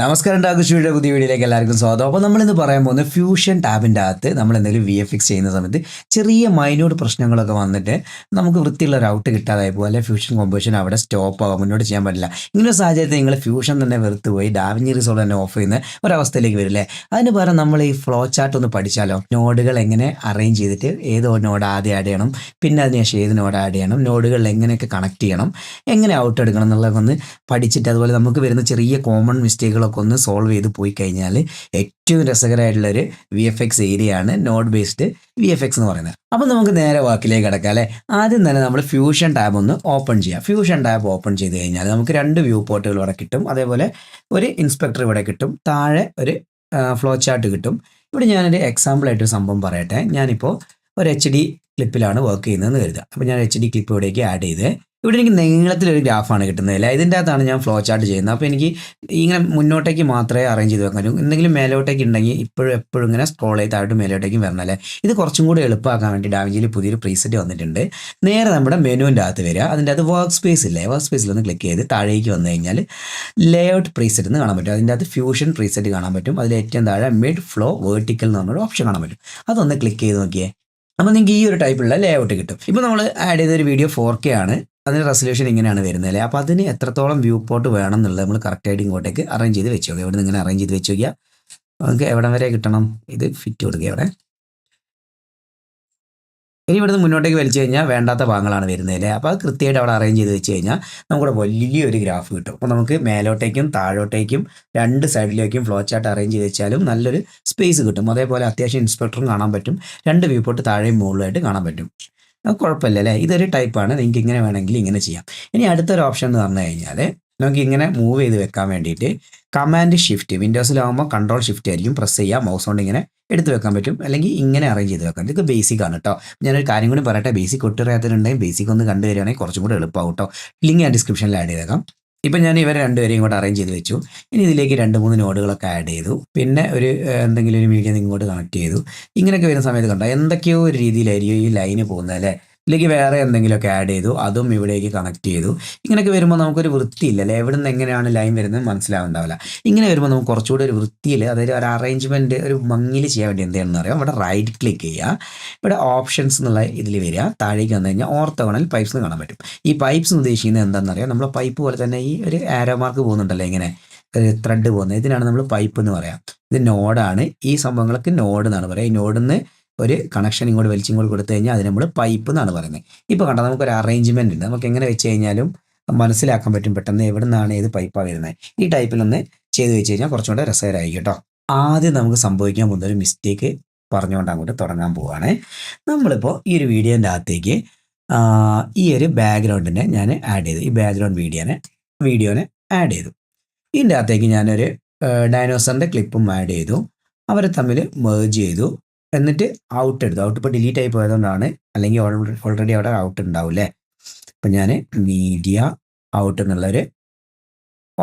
നമസ്കാരം ടാക്കുഷിയുടെ പുതിയ വീഡിയോയിലേക്ക് എല്ലാവർക്കും സ്വാഗതം. അപ്പോൾ നമ്മളിന്ന് പറയാൻ പോകുന്നത് ഫ്യൂഷൻ ടാബിൻ്റെ അകത്ത് നമ്മൾ എന്തെങ്കിലും VFX ചെയ്യുന്ന സമയത്ത് ചെറിയ മൈന്യൂട്ട് പ്രശ്നങ്ങളൊക്കെ വന്നിട്ട് നമുക്ക് വൃത്തിയുള്ള ഒരു ഔട്ട് കിട്ടാതായി പോകും, അല്ലെങ്കിൽ ഫ്യൂഷൻ കോമ്പോസിഷൻ അവിടെ സ്റ്റോപ്പ് ആകും, മുന്നോട്ട് ചെയ്യാൻ പറ്റില്ല. ഇങ്ങനൊരു സാഹചര്യത്തിൽ നിങ്ങൾ ഫ്യൂഷൻ തന്നെ വെറുത്ത് പോയി ഡാവിഞ്ചി റിസോൾവ് തന്നെ ഓഫ് ചെയ്യുന്ന ഒരവസ്ഥയിലേക്ക് വരില്ലേ. അതിന് പകരം നമ്മൾ ഈ ഫ്ലോ ചാർട്ട് ഒന്ന് പഠിച്ചാലോ. നോഡുകൾ എങ്ങനെ അറേഞ്ച് ചെയ്തിട്ട് ഏതോ നോഡ് ആദ്യം ആഡ് ചെയ്യണം, പിന്നെ അതിനുശേഷം ഏത് നോഡ് ആഡ് ചെയ്യണം, നോഡുകളിൽ എങ്ങനെയൊക്കെ കണക്ട് ചെയ്യണം, എങ്ങനെ ഔട്ട് എടുക്കണം എന്നുള്ളതൊക്കെ ഒന്ന് പഠിച്ചിട്ട് അതുപോലെ നമുക്ക് വരുന്ന ചെറിയ കോമൺ മിസ്റ്റേക്കുകളൊക്കെ ഒന്ന് സോൾവ് ചെയ്ത് പോയി കഴിഞ്ഞാൽ ഏറ്റവും രസകരമായിട്ടുള്ളൊരു VFX ഏരിയയാണ് നോഡ് ബേസ്ഡ് VFX എന്ന് പറയുന്നത്. അപ്പം നമുക്ക് നേരെ വാക്കിലേക്ക് കിടക്കാം അല്ലേ. ആദ്യം തന്നെ നമ്മൾ ഫ്യൂഷൻ ടാബ് ഒന്ന് ഓപ്പൺ ചെയ്യാം. ഫ്യൂഷൻ ടാബ് ഓപ്പൺ ചെയ്ത് കഴിഞ്ഞാൽ നമുക്ക് 2 വ്യൂ പോർട്ടുകൾ ഇവിടെ കിട്ടും, അതേപോലെ ഒരു ഇൻസ്പെക്ടർ ഇവിടെ കിട്ടും, താഴെ ഒരു ഫ്ലോ ചാർട്ട് കിട്ടും. ഇവിടെ ഞാനൊരു എക്സാമ്പിളായിട്ടൊരു സംഭവം പറയട്ടെ. ഞാനിപ്പോൾ ഒരു HD ക്ലിപ്പിലാണ് വർക്ക് ചെയ്യുന്നതെന്ന് കരുതുക. അപ്പോൾ ഞാൻ HD ക്ലിപ്പ് ഇവിടേക്ക് ആഡ് ചെയ്ത് ഇവിടെ എനിക്ക് നീളത്തിലൊരു ഗ്രാഫാണ് കിട്ടുന്നത് അല്ലേ. ഇതിൻ്റെ അകത്താണ് ഞാൻ ഫ്ലോ ചാർട്ട് ചെയ്യുന്നത്. അപ്പോൾ എനിക്ക് ഇങ്ങനെ മുന്നോട്ടേക്ക് മാത്രമേ അറേഞ്ച് ചെയ്ത് വെക്കാൻ പറ്റൂ. എന്തെങ്കിലും മേലോട്ടേക്ക് ഉണ്ടെങ്കിൽ എപ്പോഴും ഇങ്ങനെ സ്ക്രോൾ ചെയ്ത് താഴോട്ട് മേലോട്ടേക്കും വരണം അല്ലേ. ഇത് കുറച്ചും കൂടി എളുപ്പമാക്കാൻ വേണ്ടി ഡാവിഞ്ചിയിൽ പുതിയൊരു പ്രീസെറ്റ് വന്നിട്ടുണ്ട്. നേരെ നമ്മുടെ മെനുവിൻ്റെ അകത്ത് വരിക. അതിൻ്റെ അകത്ത് വർക്ക് സ്പേസ് ഇല്ലേ, വർക്ക് സ്പേസിൽ ഒന്ന് ക്ലിക്ക് ചെയ്ത് താഴേക്ക് വന്നു കഴിഞ്ഞാൽ ലേഔട്ട് പ്രീസെറ്റ് എന്ന് കാണാൻ പറ്റും. അതിൻ്റെ അകത്ത് ഫ്യൂഷൻ പ്രീസെറ്റ് കാണാൻ പറ്റും. അതിൽ ഏറ്റവും താഴെ മിഡ് ഫ്ലോ വേർട്ടിക്കൽ എന്ന് പറഞ്ഞൊരു ഓപ്ഷൻ കാണാൻ പറ്റും. അതൊന്ന് ക്ലിക്ക് ചെയ്ത് നോക്കിയേ. അപ്പോൾ നിങ്ങൾക്ക് ഈ ഒരു ടൈപ്പിലുള്ള ലേഔട്ട് കിട്ടും. ഇപ്പോൾ നമ്മൾ ആഡ് ചെയ്തൊരു വീഡിയോ 4K ആണ്. അതിന് റെസൊല്യൂഷൻ ഇങ്ങനെയാണ് വരുന്നത് അല്ലേ. അപ്പോൾ അതിന് എത്രത്തോളം വ്യൂ പോർട്ട് വേണം എന്നുള്ളത് നമ്മൾ കറക്റ്റായിട്ട് ഇങ്ങോട്ടേക്ക് അറേഞ്ച് ചെയ്ത് വെച്ച് നോക്കുക. ഇവിടെ നിന്ന് ഇങ്ങനെ അറേഞ്ച് ചെയ്ത് വെച്ച് നോക്കിയാൽ നമുക്ക് എവിടെ വരെ കിട്ടണം, ഇത് ഫിറ്റ് കൊടുക്കുക ഇവിടെ. ഇനി ഇവിടുന്ന് മുന്നോട്ടേക്ക് വലിച്ചു കഴിഞ്ഞാൽ വേണ്ടാത്ത ഭാഗങ്ങളാണ് വരുന്നത് അല്ലേ. അപ്പോൾ അത് കൃത്യമായിട്ട് അവിടെ അറേഞ്ച് ചെയ്ത് വെച്ച് കഴിഞ്ഞാൽ നമുക്കിവിടെ വലിയൊരു ഗ്രാഫ് കിട്ടും. അപ്പോൾ നമുക്ക് മേലോട്ടേക്കും താഴോട്ടേക്കും 2 സൈഡിലേക്കും ഫ്ലോ ചാർട്ട് അറേഞ്ച് ചെയ്ത് വെച്ചാലും നല്ലൊരു സ്പേസ് കിട്ടും. അതേപോലെ അത്യാവശ്യം ഇൻസ്പെക്ടറും കാണാൻ പറ്റും, 2 വ്യൂ പോർട്ട് താഴെയും മുകളിലായിട്ട് കാണാൻ പറ്റും. കുഴപ്പമില്ല അല്ലേ. ഇതൊരു ടൈപ്പാണ്. നിങ്ങൾക്ക് ഇങ്ങനെ വേണമെങ്കിൽ ഇങ്ങനെ ചെയ്യാം. ഇനി അടുത്തൊരു ഓപ്ഷൻ എന്ന് പറഞ്ഞു കഴിഞ്ഞാൽ നമുക്ക് ഇങ്ങനെ മൂവ് ചെയ്ത് വെക്കാൻ വേണ്ടിയിട്ട് കമാൻഡ് ഷിഫ്റ്റ്, വിൻഡോസിലാകുമ്പോൾ കൺട്രോൾ ഷിഫ്റ്റ് ആയിരിക്കും പ്രസ് ചെയ്യുക, മൗസ് കൊണ്ട് ഇങ്ങനെ എടുത്ത് വെക്കാൻ പറ്റും, അല്ലെങ്കിൽ ഇങ്ങനെ അറേഞ്ച് ചെയ്ത് വെക്കാം. ഇതൊക്കെ ബേസിക് ആണ് കേട്ടോ. ഞാനൊരു കാര്യം കൂടി പറയട്ടെ, ബേസിക് ഒട്ടറിയാത്തവരുണ്ടെങ്കിൽ ബേസിക് ഒന്ന് കണ്ടു വരികയാണെങ്കിൽ കുറച്ചും കൂടി എളുപ്പമാവും കേട്ടോ. ലിങ്ക് ഞാൻ ഡിസ്ക്രിപ്ഷനിൽ ആഡ് ചെയ്തേക്കാം. ഇപ്പം ഞാൻ ഇവരെ 2 പേരെയും ഇങ്ങോട്ട് അറേഞ്ച് ചെയ്ത് വെച്ചു. ഇനി ഇതിലേക്ക് 2-3 നോഡുകളൊക്കെ ആഡ് ചെയ്തു, പിന്നെ ഒരു എന്തെങ്കിലും ഒരു മീഡിയം ഇങ്ങോട്ട് കണക്ട് ചെയ്തു. ഇങ്ങനെയൊക്കെ വരുന്ന സമയത്ത് കണ്ടോ എന്തൊക്കെയോ ഒരു രീതിയിലായിരിക്കും ഈ ലൈന് പോകുന്നത് അല്ലേ. ഇതിലേക്ക് വേറെ എന്തെങ്കിലുമൊക്കെ ആഡ് ചെയ്തു, അതും ഇവിടേക്ക് കണക്ട് ചെയ്തു. ഇങ്ങനെയൊക്കെ വരുമ്പോൾ നമുക്കൊരു വൃത്തിയില്ല അല്ലേ. എവിടെ നിന്ന് എങ്ങനെയാണ് ലൈൻ വരുന്നത് മനസ്സിലാവുണ്ടാവില്ല. ഇങ്ങനെ വരുമ്പോൾ നമുക്ക് കുറച്ചുകൂടി ഒരു വൃത്തിയിൽ, അതായത് ഒരു അറേഞ്ച്മെൻറ്റ് ഒരു ഭംഗിയിൽ ചെയ്യാൻ വേണ്ടി എന്ത് ചെയ്യണമെന്ന് അറിയാം. ഇവിടെ റൈറ്റ് ക്ലിക്ക് ചെയ്യുക, ഇവിടെ ഓപ്ഷൻസ് എന്നുള്ള ഇതിൽ വരിക. താഴേക്ക് വന്നു കഴിഞ്ഞാൽ ഓർത്തോഗണൽ പൈപ്പ്സ് എന്ന് കാണാൻ പറ്റും. ഈ പൈപ്പ്സ് ഉദ്ദേശിക്കുന്നത് എന്താണെന്നറിയാം, നമ്മൾ പൈപ്പ് പോലെ തന്നെ ഈ ഒരു ആരോ മാർക്ക് പോകുന്നുണ്ടല്ലോ, ഇങ്ങനെ ഒരു ത്രെഡ് പോകുന്നത്, ഇതിനാണ് നമ്മൾ പൈപ്പ് എന്ന് പറയാം. ഇത് നോഡാണ്. ഈ സംഭവങ്ങൾക്ക് നോഡ് എന്നാണ് പറയുക. ഈ നോഡിൽ നിന്ന് ഒരു കണക്ഷൻ ഇങ്ങോട്ട് വലിച്ചിങ്ങോട്ട് കൊടുത്തു കഴിഞ്ഞാൽ അതിന് നമ്മൾ പൈപ്പ് എന്നാണ് പറയുന്നത്. ഇപ്പോൾ കണ്ടാൽ നമുക്കൊരു അറേഞ്ച്മെൻറ്റ് ഉണ്ട്. നമുക്ക് എങ്ങനെ വെച്ച് കഴിഞ്ഞാലും മനസ്സിലാക്കാൻ പറ്റും പെട്ടെന്ന് എവിടെ നിന്നാണ് ഏത് പൈപ്പാണ് വരുന്നത്. ഈ ടൈപ്പിലൊന്ന് ചെയ്ത് വെച്ച് കഴിഞ്ഞാൽ കുറച്ചുകൂടെ രസകരമായിരിക്കും കേട്ടോ. ആദ്യം നമുക്ക് സംഭവിക്കാൻ പോകുന്ന ഒരു മിസ്റ്റേക്ക് പറഞ്ഞുകൊണ്ട് അങ്ങോട്ട് തുടങ്ങാൻ പോവുകയാണ്. നമ്മളിപ്പോൾ ഈ ഒരു വീഡിയോൻ്റെ അകത്തേക്ക് ഈ ഒരു ബാക്ക്ഗ്രൗണ്ടിനെ ഞാൻ ആഡ് ചെയ്തു. ഈ ബാക്ക്ഗ്രൗണ്ട് വീഡിയോനെ ആഡ് ചെയ്തു. ഇതിൻ്റെ അകത്തേക്ക് ഞാനൊരു ഡൈനോസറിൻ്റെ ക്ലിപ്പും ആഡ് ചെയ്തു. അവരെ തമ്മിൽ മെർജ് ചെയ്തു. എന്നിട്ട് ഔട്ട് എടുത്തു. ഔട്ട് ഇപ്പോൾ ഡിലീറ്റ് ആയി പോയതുകൊണ്ടാണ്, അല്ലെങ്കിൽ ഓൾറെഡി അവിടെ ഔട്ട് ഉണ്ടാവില്ലേ. അപ്പം ഞാൻ മീഡിയ ഔട്ട് എന്നുള്ളൊരു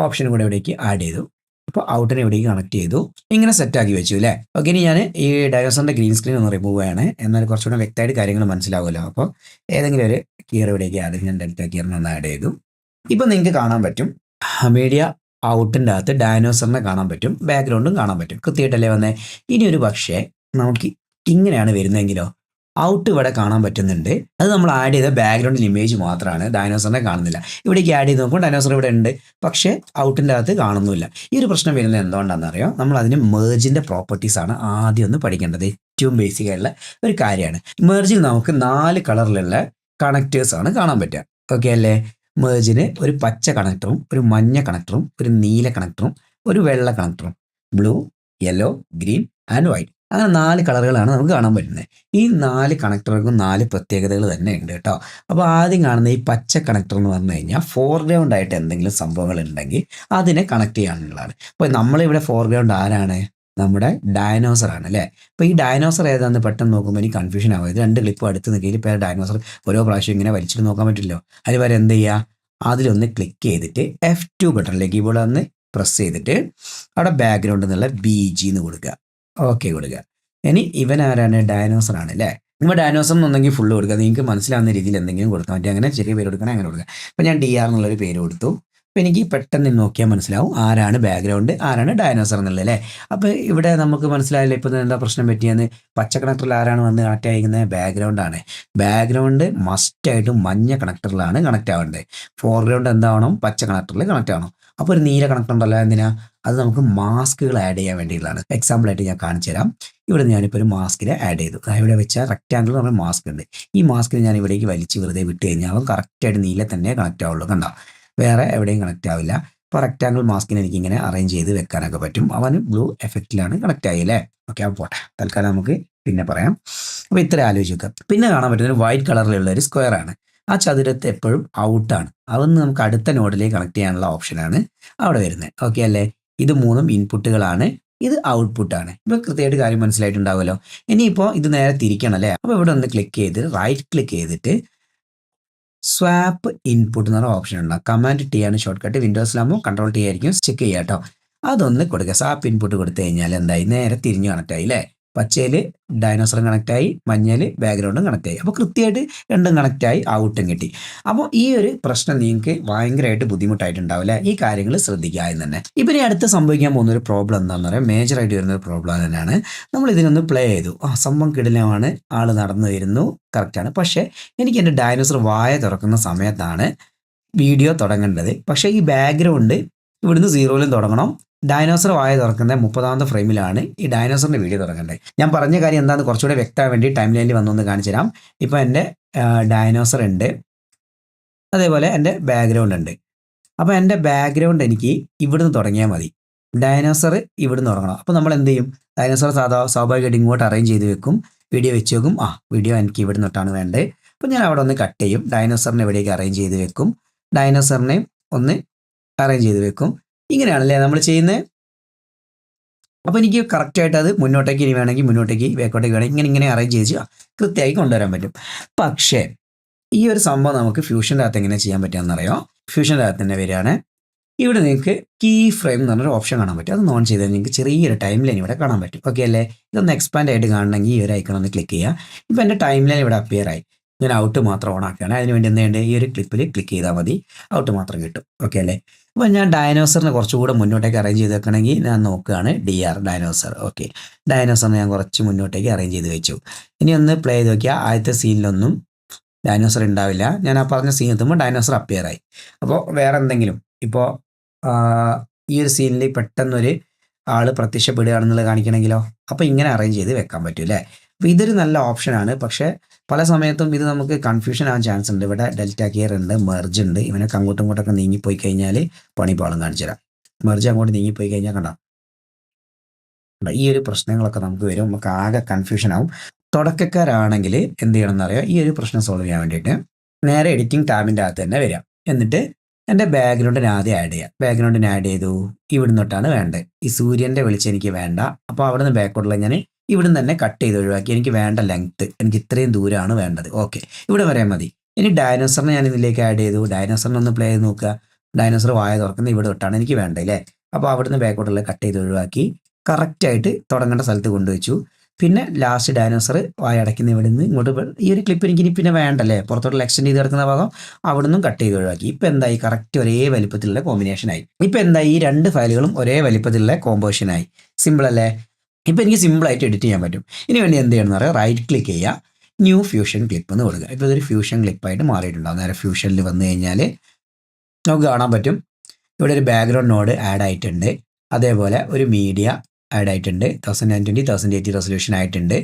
ഓപ്ഷനും കൂടെ ഇവിടേക്ക് ആഡ് ചെയ്തു. അപ്പോൾ ഔട്ടിനെ ഇവിടേക്ക് കണക്ട് ചെയ്തു. ഇങ്ങനെ സെറ്റാക്കി വെച്ചു അല്ലേ. ഓക്കെ, ഇനി ഞാൻ ഈ ഡൈനോസറിൻ്റെ ഗ്രീൻ സ്ക്രീൻ ഒന്ന് റിമൂവ് ചെയ്യണേ, എന്നാൽ കുറച്ചുകൂടെ വ്യക്തമായിട്ട് കാര്യങ്ങൾ മനസ്സിലാവുമല്ലോ. അപ്പോൾ ഏതെങ്കിലും ഒരു ഗിയർ ഇവിടേക്ക് ആഡ്, ഞാൻ ഡെൽറ്റ ഗിയറിനെ ഒന്ന് ആഡ് ചെയ്തു. ഇപ്പോൾ നിങ്ങൾക്ക് കാണാൻ പറ്റും മീഡിയ ഔട്ടിൻ്റെ അകത്ത് ഡൈനോസറിനെ കാണാൻ പറ്റും, ബാക്ക്ഗ്രൗണ്ടും കാണാൻ പറ്റും. കൃത്യമായിട്ടല്ലേ വന്നേ. ഇനി ഒരു പക്ഷേ നമുക്ക് ഇങ്ങനെയാണ് വരുന്നതെങ്കിലോ, ഔട്ട് ഇവിടെ കാണാൻ പറ്റുന്നുണ്ട്. അത് നമ്മൾ ആഡ് ചെയ്ത ബാക്ക്ഗ്രൗണ്ടിൽ ഇമേജ് മാത്രമാണ്, ഡൈനോസറിനെ കാണുന്നില്ല. ഇവിടേക്ക് ആഡ് ചെയ്ത് നോക്കുമ്പോൾ ഡൈനോസർ ഇവിടെ ഉണ്ട്, പക്ഷേ ഔട്ടിൻ്റെ അകത്ത് കാണുന്നില്ല. ഈ ഒരു പ്രശ്നം വരുന്നത് എന്തുകൊണ്ടാണെന്ന് അറിയാം. നമ്മൾ അതിന് മെർജിൻ്റെ പ്രോപ്പർട്ടീസാണ് ആദ്യം ഒന്ന് പഠിക്കേണ്ടത്. ഏറ്റവും ബേസിക് ആയിട്ടുള്ള ഒരു കാര്യമാണ്. മെർജിൽ നമുക്ക് 4 കളറിലുള്ള കണക്റ്റേഴ്സാണ് കാണാൻ പറ്റുക. ഓക്കെ അല്ലേ. മെർജിന് ഒരു പച്ച കണക്ടറും, ഒരു മഞ്ഞ കണക്ടറും, ഒരു നീല കണക്ടറും, ഒരു വെള്ള കണക്ടറും, blue, yellow, green and white, അങ്ങനെ 4 കളറുകളാണ് നമുക്ക് കാണാൻ പറ്റുന്നത്. ഈ 4 കണക്ടറുകൾക്കും 4 പ്രത്യേകതകൾ തന്നെ ഉണ്ട് കേട്ടോ. അപ്പോൾ ആദ്യം കാണുന്ന ഈ പച്ച കണക്ടർ എന്ന് പറഞ്ഞു കഴിഞ്ഞാൽ ഫോർഗ്രൗണ്ട് ആയിട്ട് എന്തെങ്കിലും സംഭവങ്ങൾ ഉണ്ടെങ്കിൽ അതിനെ കണക്ട് ചെയ്യാനുള്ളതാണ്. അപ്പോൾ നമ്മളിവിടെ ഫോർഗ്രൗണ്ട് ആരാണ്, നമ്മുടെ ഡൈനോസർ ആണ് അല്ലേ. അപ്പോൾ ഈ ഡൈനോസർ ഏതാണെന്ന് പെട്ടെന്ന് നോക്കുമ്പോൾ എനിക്ക് കൺഫ്യൂഷൻ ആവും. ഇത് 2 ക്ലിപ്പ് അടുത്ത് നിൽക്കി ഇപ്പോൾ ഡൈനോസർ ഓരോ പ്രാവശ്യം ഇങ്ങനെ വലിച്ചിട്ട് നോക്കാൻ പറ്റില്ലോ. അതിൽ വരെ എന്ത് ചെയ്യുക, അതിലൊന്ന് ക്ലിക്ക് ചെയ്തിട്ട് F2 ബട്ടണിലേക്ക് ഇവിടെ ഒന്ന് പ്രസ് ചെയ്തിട്ട് അവിടെ ബാക്ക്ഗ്രൗണ്ട് എന്നുള്ള BG എന്ന് കൊടുക്കുക. ഓക്കെ കൊടുക്കുക. ഇനി ഇവൻ ആരാണ്, ഡൈനോസർ ആണ് അല്ലേ. നിങ്ങൾ ഡൈനോസർ എന്നൊന്നെങ്കിൽ ഫുള്ള് കൊടുക്കുക, നിങ്ങൾക്ക് മനസ്സിലാവുന്ന രീതിയിൽ എന്തെങ്കിലും കൊടുക്കാൻ പറ്റും. അങ്ങനെ ചെറിയ പേര് കൊടുക്കണം, അങ്ങനെ കൊടുക്കുക. അപ്പോൾ ഞാൻ DR എന്നുള്ളൊരു പേര് കൊടുത്തു. അപ്പോൾ എനിക്ക് പെട്ടെന്ന് നോക്കിയാൽ മനസ്സിലാവും ആരാണ് ബാക്ക്ഗ്രൗണ്ട്, ആരാണ് ഡയനോസർ എന്നുള്ളത് അല്ലേ. അപ്പോൾ ഇവിടെ നമുക്ക് മനസ്സിലായില്ല ഇപ്പോൾ എന്താ പ്രശ്നം പറ്റിയെന്ന്. പച്ച കണക്ടറിൽ ആരാണ് വന്ന് കണക്ട് ആയിരിക്കുന്നത്? ബാക്ക്ഗ്രൗണ്ടാണ്. ബാക്ക്ഗ്രൗണ്ട് മസ്റ്റായിട്ടും മഞ്ഞ കണക്ടറിലാണ് കണക്ട് ആവേണ്ടത്. ഫോർഗ്രൗണ്ട് എന്താവണം? പച്ച കണക്ടറിൽ കണക്ട് ആവണം. അപ്പോൾ ഒരു നീല കണക്ടർ ഉണ്ടല്ലോ, എന്തിനാ? അത് നമുക്ക് മാസ്കുകൾ ആഡ് ചെയ്യാൻ വേണ്ടിയിട്ടുള്ളതാണ്. എക്സാമ്പിളായിട്ട് ഞാൻ കാണിച്ചു തരാം. ഇവിടെ ഞാനിപ്പോൾ ഒരു മാസ്കിനെ ആഡ് ചെയ്തു. ഇവിടെ വെച്ചാൽ റെക്റ്റാങ്കിൾ എന്ന് പറഞ്ഞ മാസ്ക് ഉണ്ട്. ഈ മാസ്കിന് ഞാൻ ഇവിടേക്ക് വലിച്ച് വെറുതെ വിട്ട് കഴിഞ്ഞാൽ അവൻ കറക്റ്റായിട്ട് നീല തന്നെ കണക്റ്റ് ആവുള്ളൂ. കണ്ടോ? വേറെ എവിടെയും കണക്റ്റ് ആവില്ല. ഇപ്പോൾ റെക്റ്റാങ്കിൾ മാസ്കിന് എനിക്കിങ്ങനെ അറേഞ്ച് ചെയ്ത് വെക്കാനൊക്കെ പറ്റും. അവന് ബ്ലൂ എഫക്റ്റിലാണ് കണക്റ്റ് ആയില്ലേ. ഓക്കെ, അപ്പോൾ പോട്ടെ, തൽക്കാലം നമുക്ക് പിന്നെ പറയാം. അപ്പോൾ ഇത്ര ആലോചിച്ച് വെക്കാം. പിന്നെ കാണാൻ പറ്റുന്ന ഒരു വൈറ്റ് കളറിലുള്ള ഒരു സ്ക്വയർ ആണ്. ആ ചതുരത്തെ എപ്പോഴും ഔട്ടാണ്. അതൊന്ന് നമുക്ക് അടുത്ത നോഡിലേക്ക് കണക്ട് ചെയ്യാനുള്ള ഓപ്ഷനാണ് അവിടെ വരുന്നത്. ഓക്കെ അല്ലേ. ഇത് മൂന്നും ഇൻപുട്ടുകളാണ്, ഇത് ഔട്ട്പുട്ടാണ്. ഇപ്പോൾ കൃത്യമായിട്ട് കാര്യം മനസ്സിലായിട്ടുണ്ടാവുമല്ലോ. ഇനിയിപ്പോൾ ഇത് നേരെ തിരിക്കണം അല്ലേ. അപ്പോൾ ഇവിടെ ഒന്ന് ക്ലിക്ക് ചെയ്ത് റൈറ്റ് ക്ലിക്ക് ചെയ്തിട്ട് സ്വാപ്പ് ഇൻപുട്ട് എന്ന് പറഞ്ഞ ഓപ്ഷൻ ഉണ്ടാകും. കമാൻഡ് ടി ആണ് ഷോർട്ട് കട്ട്. വിൻഡോസിലാകുമ്പോൾ കൺട്രോൾ ടി ആയിരിക്കും. ചെക്ക് ചെയ്യുക കേട്ടോ. അതൊന്ന് കൊടുക്കുക. സ്വാപ്പ് ഇൻപുട്ട് കൊടുത്തു കഴിഞ്ഞാൽ എന്തായി? നേരെ തിരിഞ്ഞ് കണക്ട് ആയി അല്ലേ. പച്ചയിൽ ഡൈനോസറും കണക്റ്റായി, മഞ്ഞയിൽ ബാക്ക്ഗ്രൗണ്ടും കണക്റ്റായി. അപ്പോൾ കൃത്യമായിട്ട് രണ്ടും കണക്റ്റായി, ഔട്ടും കിട്ടി. അപ്പോൾ ഈ ഒരു പ്രശ്നം നിങ്ങൾക്ക് ഭയങ്കരമായിട്ട് ബുദ്ധിമുട്ടായിട്ടുണ്ടാവില്ല. ഈ കാര്യങ്ങൾ ശ്രദ്ധിക്കുക എന്ന് തന്നെ. ഇപ്പം ഇനി അടുത്ത് സംഭവിക്കാൻ പോകുന്ന ഒരു പ്രോബ്ലം എന്താണെന്ന് പറയാം, മേജറായിട്ട് വരുന്ന ഒരു പ്രോബ്ലം തന്നെയാണ്. നമ്മൾ ഇതിനൊന്ന് പ്ലേ ചെയ്തു, സംഭവം കിടിലമാണ്, ആൾ നടന്നു വരുന്നു, കറക്റ്റാണ്. പക്ഷേ എനിക്ക് എൻ്റെ ഡൈനോസർ വായ തുറക്കുന്ന സമയത്താണ് വീഡിയോ തുടങ്ങേണ്ടത്. പക്ഷേ ഈ ബാക്ക്ഗ്രൗണ്ട് ഇവിടുന്ന് 0-ലും തുടങ്ങണം. ഡൈനോസർ വായ തുറക്കുന്ന 30ാമത്തെ ഫ്രെയിമിലാണ് ഈ ഡൈനോസറിൻ്റെ വീഡിയോ തുടങ്ങേണ്ടത്. ഞാൻ പറഞ്ഞ കാര്യം എന്താണെന്ന് കുറച്ചുകൂടെ വ്യക്തമാകാൻ വേണ്ടി ടൈം ലൈനിൽ വന്നൊന്ന് കാണിച്ചു തരാം. ഇപ്പോൾ എൻ്റെ ഡൈനോസർ ഉണ്ട്, അതേപോലെ എൻ്റെ ബാക്ക്ഗ്രൗണ്ട് ഉണ്ട്. അപ്പോൾ എൻ്റെ ബാക്ക്ഗ്രൗണ്ട് എനിക്ക് ഇവിടുന്ന് തുടങ്ങിയാൽ മതി, ഡൈനോസർ ഇവിടുന്ന് തുടങ്ങണം. അപ്പോൾ നമ്മൾ എന്ത് ചെയ്യും? ഡൈനോസർ സ്വാഭാവികമായിട്ട് ഇങ്ങോട്ട് അറേഞ്ച് ചെയ്ത് വെക്കും, വീഡിയോ വെച്ച് വെക്കും. വീഡിയോ എനിക്ക് ഇവിടുന്ന് തൊട്ടാണ് വേണ്ടത്. അപ്പോൾ ഞാൻ അവിടെ ഒന്ന് കട്ട് ചെയ്യും, ഡൈനോസറിനെ എവിടേക്ക് അറേഞ്ച് ചെയ്ത് വെക്കും, ഡൈനോസറിനെയും ഒന്ന് അറേഞ്ച് ചെയ്ത് വെക്കും. ഇങ്ങനെയാണല്ലേ നമ്മൾ ചെയ്യുന്നത്. അപ്പോൾ എനിക്ക് കറക്റ്റായിട്ട് അത് മുന്നോട്ടേക്ക് ഇനി വേണമെങ്കിൽ മുന്നോട്ടേക്ക്, ബാക്കോട്ടേക്ക് വേണമെങ്കിൽ ഇങ്ങനെ അറേഞ്ച് ചെയ്ത് കൃത്യമായി കൊണ്ടുവരാൻ പറ്റും. പക്ഷേ ഈ ഒരു സംഭവം നമുക്ക് ഫ്യൂഷൻ്റെ അകത്ത് എങ്ങനെ ചെയ്യാൻ പറ്റുമെന്നറിയോ? ഫ്യൂഷൻ്റെ അകത്ത് തന്നെ വരികയാണ്. ഇവിടെ നിങ്ങൾക്ക് കീ ഫ്രെയിം എന്ന് പറഞ്ഞൊരു ഓപ്ഷൻ കാണാൻ പറ്റും. അത് ഓൺ ചെയ്താൽ നിങ്ങൾക്ക് ചെറിയൊരു ടൈം ലൈൻ ഇവിടെ കാണാൻ പറ്റും. ഓക്കെ അല്ലേ. ഇതൊന്ന് എക്സ്പാൻഡ് ആയിട്ട് കാണണമെങ്കിൽ ഈ ഒരു ഐക്കൺ ഒന്ന് ക്ലിക്ക് ചെയ്യുക. ഇപ്പോൾ എൻ്റെ ടൈം ലൈൻ ഇവിടെ അപ്പിയർ ആയി. ഞാൻ ഔട്ട് മാത്രം ഓൺ ആക്കുകയാണ്. അതിനുവേണ്ടി എന്ത് ചെയ്യേണ്ടത്? ഈ ഒരു ക്ലിപ്പിൽ ക്ലിക്ക് ചെയ്താൽ മതി, ഔട്ട് മാത്രം കിട്ടും. ഓക്കെ അല്ലേ. അപ്പോൾ ഞാൻ ഡൈനോസറിനെ കുറച്ചുകൂടെ മുന്നോട്ടേക്ക് അറേഞ്ച് ചെയ്ത് വെക്കണമെങ്കിൽ ഞാൻ നോക്കുകയാണ് DR ഡൈനോസർ. ഓക്കെ, ഡൈനോസറിനെ ഞാൻ കുറച്ച് മുന്നോട്ടേക്ക് അറേഞ്ച് ചെയ്ത് വെച്ചു. ഇനി ഒന്ന് പ്ലേ ചെയ്ത് നോക്കിയാൽ ആദ്യത്തെ സീനിലൊന്നും ഡൈനോസർ ഉണ്ടാവില്ല. ഞാൻ ആ പറഞ്ഞ സീൻ എത്തുമ്പോൾ ഡൈനോസർ അപ്പിയർ ആയി. അപ്പോൾ വേറെ എന്തെങ്കിലും, ഇപ്പോൾ ഈ ഒരു സീനിൽ പെട്ടെന്നൊരു ആൾ പ്രത്യക്ഷപ്പെടുകയാണെന്നുള്ളത് കാണിക്കണമെങ്കിലോ, അപ്പോൾ ഇങ്ങനെ അറേഞ്ച് ചെയ്ത് വെക്കാൻ പറ്റും അല്ലേ. അപ്പോൾ ഇതൊരു നല്ല ഓപ്ഷനാണ്. പക്ഷേ പല സമയത്തും ഇത് നമുക്ക് കൺഫ്യൂഷൻ ആവാൻ ചാൻസ് ഉണ്ട്. ഇവിടെ ഡെൽറ്റ കെയർ ഉണ്ട്, മെർജ് ഉണ്ട്. ഇവനൊക്കെ അങ്ങോട്ടും ഇങ്ങോട്ടൊക്കെ നീങ്ങിപ്പോയി കഴിഞ്ഞാൽ പണിപ്പാളും കാണിച്ചു തരാം. മെർജ് അങ്ങോട്ട് നീങ്ങിപ്പോയി കഴിഞ്ഞാൽ കണ്ടോ, ഈ ഒരു പ്രശ്നങ്ങളൊക്കെ നമുക്ക് വരും. നമുക്ക് ആകെ കൺഫ്യൂഷൻ ആവും. തുടക്കക്കാരാണെങ്കിൽ എന്ത് ചെയ്യണം എന്നറിയാം, ഈ ഒരു പ്രശ്നം സോൾവ് ചെയ്യാൻ വേണ്ടിയിട്ട് നേരെ എഡിറ്റിംഗ് ടാബിൻ്റെ അകത്ത് തന്നെ വരാം. എന്നിട്ട് എൻ്റെ ബാക്ക്ഗ്രൗണ്ടിന് ആദ്യം ആഡ് ചെയ്യാം. ബാക്ക്ഗ്രൗണ്ടിന് ആഡ് ചെയ്തു, ഇവിടുന്ന് തൊട്ടാണ് വേണ്ടത്. ഈ സൂര്യൻ്റെ വെളിച്ചം എനിക്ക് വേണ്ട. അപ്പോൾ അവിടെ നിന്ന് ബാക്കോട്ടുള്ള ഞാൻ ഇവിടുന്ന് തന്നെ കട്ട് ചെയ്ത് ഒഴിവാക്കി. എനിക്ക് വേണ്ട ലെങ്ത്ത്, എനിക്ക് ഇത്രയും ദൂരമാണ് വേണ്ടത്. ഓക്കെ, ഇവിടെ വരാൻ മതി. ഇനി ഡൈനോസറിനെ ഞാൻ ഇതിലേക്ക് ആഡ് ചെയ്തു. ഡൈനോസറിനെ ഒന്ന് പ്ലേ ചെയ്ത് നോക്കുക. ഡൈനോസർ വായ തുറക്കുന്ന ഇവിടെ തൊട്ടാണ് എനിക്ക് വേണ്ടത് അല്ലേ. അപ്പോൾ അവിടുന്ന് ബാക്കോട്ടുള്ള കട്ട് ചെയ്ത് ഒഴിവാക്കി കറക്റ്റായിട്ട് തുടങ്ങേണ്ട സ്ഥലത്ത് കൊണ്ടുവച്ചു. പിന്നെ ലാസ്റ്റ് ഡൈനോസർ വായ അടയ്ക്കുന്ന ഇവിടെ നിന്ന് ഇങ്ങോട്ട്, ഈ ഒരു ക്ലിപ്പ് എനിക്ക് ഇനി പിന്നെ വേണ്ടല്ലേ, പുറത്തോട്ടുള്ള എക്സ്റ്റെൻഡ് ചെയ്ത് കിടക്കുന്ന ഭാഗം അവിടെ നിന്നും കട്ട് ചെയ്ത് ഒഴിവാക്കി. ഇപ്പം എന്തായി? കറക്റ്റ് ഒരേ വലിപ്പത്തിലുള്ള കോമ്പിനേഷനായി. ഇപ്പം എന്തായി? ഈ രണ്ട് ഫയലുകളും ഒരേ വലിപ്പത്തിലുള്ള കോമ്പോസിഷനായി. സിമ്പിൾ അല്ലേ. ഇപ്പം എനിക്ക് സിമ്പിളായിട്ട് എഡിറ്റ് ചെയ്യാൻ പറ്റും. ഇനി വേണ്ടി എന്ത് ചെയ്യണമെന്ന് പറയാം, റൈറ്റ് ക്ലിക്ക് ചെയ്യുക, ന്യൂ ഫ്യൂഷൻ ക്ലിപ്പ് എന്ന് കൊടുക്കുക. ഇപ്പോൾ ഇതൊരു ഫ്യൂഷൻ ക്ലിപ്പായിട്ട് മാറിയിട്ടുണ്ടാവും. നേരെ ഫ്യൂഷനിൽ വന്നു കഴിഞ്ഞാൽ നമുക്ക് കാണാൻ പറ്റും ഇവിടെ ഒരു ബാക്ക്ഗ്രൗണ്ട് നോഡ് ആഡ് ആയിട്ടുണ്ട്. അതേപോലെ ഒരു മീഡിയ ആഡ് ആയിട്ടുണ്ട്. 1080 1080 റെസൊല്യൂഷൻ ആയിട്ടുണ്ട്.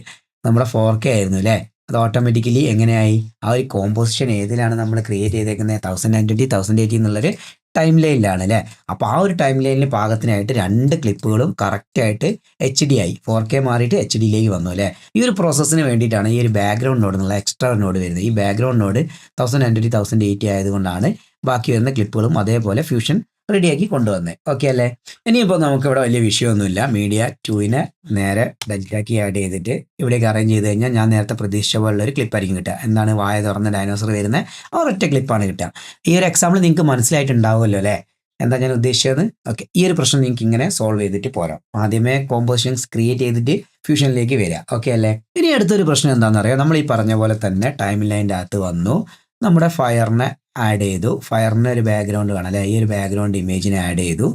നമ്മുടെ 4K ആയിരുന്നു അല്ലേ. അത് ഓട്ടോമാറ്റിക്കലി എങ്ങനെയായി? ആ ഒരു കോമ്പോസിഷൻ ഏതിലാണ് നമ്മൾ ക്രിയേറ്റ് ചെയ്തേക്കുന്നത്? 1080 1080 എന്നുള്ളൊരു ടൈം ലൈനിലാണ് അല്ലേ. അപ്പോൾ ആ ഒരു ടൈം ലൈനിൽ പാകത്തിനായിട്ട് രണ്ട് ക്ലിപ്പുകളും കറക്റ്റായിട്ട് HD ആയി. 4K മാറിയിട്ട് HD വന്നു അല്ലേ. ഈ ഒരു പ്രോസസ്സിന് വേണ്ടിയിട്ടാണ് ഈ ഒരു ബാക്ക്ഗ്രൗണ്ട് നോഡ് എന്നുള്ള എക്സ്ട്രാ നോഡ് വരുന്നത്. ഈ ബാക്ക്ഗ്രൗണ്ട് നോഡ് 1080 1080 ആയതുകൊണ്ടാണ് ബാക്കി വരുന്ന ക്ലിപ്പുകളും അതേപോലെ ഫ്യൂഷൻ റെഡിയാക്കി കൊണ്ടുവന്നത്. ഓക്കെ അല്ലേ. ഇനിയിപ്പോൾ നമുക്കിവിടെ വലിയ വിഷയമൊന്നുമില്ല. മീഡിയ 2നെ നേരെ ഡെൽറ്റാക്കി ആഡ് ചെയ്തിട്ട് ഇവിടേക്ക് അറേഞ്ച് ചെയ്ത് കഴിഞ്ഞാൽ ഞാൻ നേരത്തെ പ്രതീക്ഷിച്ച പോലുള്ളൊരു ക്ലിപ്പായിരിക്കും കിട്ടുക. എന്താണ്? വായ തുറന്ന ഡൈനോസർ വരുന്ന ആ ഒരൊറ്റ ക്ലിപ്പാണ് കിട്ടുക. ഈ ഒരു എക്സാമ്പിൾ നിങ്ങൾക്ക് മനസ്സിലായിട്ടുണ്ടാവുമല്ലോ അല്ലേ, എന്താ ഞാൻ ഉദ്ദേശിച്ചത്. ഓക്കെ, ഈ ഒരു പ്രശ്നം നിങ്ങൾക്ക് ഇങ്ങനെ സോൾവ് ചെയ്തിട്ട് പോരാം. ആദ്യമേ കോമ്പോസിഷൻസ് ക്രിയേറ്റ് ചെയ്തിട്ട് ഫ്യൂഷനിലേക്ക് വരിക. ഓക്കെ അല്ലേ. ഇനി അടുത്തൊരു പ്രശ്നം എന്താണെന്ന് അറിയാം. നമ്മൾ ഈ പറഞ്ഞ പോലെ തന്നെ ടൈം ലൈനിൻ്റെ അകത്ത് വന്നു, നമ്മുടെ ഫയറിനെ ആഡ് ചെയ്തു. ഫയറിന് ഒരു ബാക്ക്ഗ്രൗണ്ട് കാണാം അല്ലേ? ഈ ഒരു ബാക്ക്ഗ്രൗണ്ട് ഇമേജിനെ ആഡ് ചെയ്തു.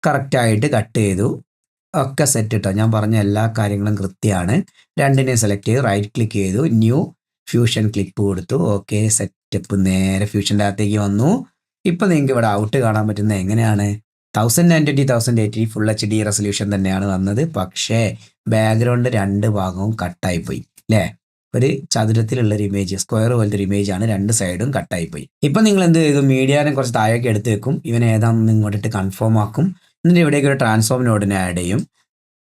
കറക്റ്റായിട്ട് കട്ട് ചെയ്തു. ഒക്കെ സെറ്റ് ഇട്ടോ. ഞാൻ പറഞ്ഞ എല്ലാ കാര്യങ്ങളും കൃത്യമാണ്. രണ്ടിനെയും സെലക്ട് ചെയ്ത് റൈറ്റ് ക്ലിക്ക് ചെയ്തു. ന്യൂ ഫ്യൂഷൻ ക്ലിപ്പ് കൊടുത്തു. Okay, setup. നേരെ ഫ്യൂഷൻ്റെ അകത്തേക്ക് വന്നു. ഇപ്പം നിങ്ങൾക്ക് ഇവിടെ ഔട്ട് കാണാൻ പറ്റുന്നത് എങ്ങനെയാണ്? 1090 1080 ഫുൾ HD റെസൊല്യൂഷൻ തന്നെയാണ് വന്നത്. പക്ഷേ ബാക്ക്ഗ്രൗണ്ട് രണ്ട് ഭാഗവും കട്ടായിപ്പോയി അല്ലേ? ഒരു ചതുരത്തിലുള്ളൊരു ഇമേജ്, സ്ക്വയർ പോലത്തെ ഒരു ഇമേജ് ആണ്. രണ്ട് സൈഡും കട്ടായിപ്പോയി. ഇപ്പം നിങ്ങൾ എന്ത് ചെയ്തു? മീഡിയാനെ കുറച്ച് താഴേക്ക് എടുത്ത് വെക്കും. ഇവൻ ഏതാണെന്ന് ഇങ്ങോട്ടിട്ട് കൺഫേം ആക്കും. എന്നിട്ട് ഇവിടേക്ക് ഒരു ട്രാൻസ്ഫോം നോഡിനെ ആഡ് ചെയ്യും.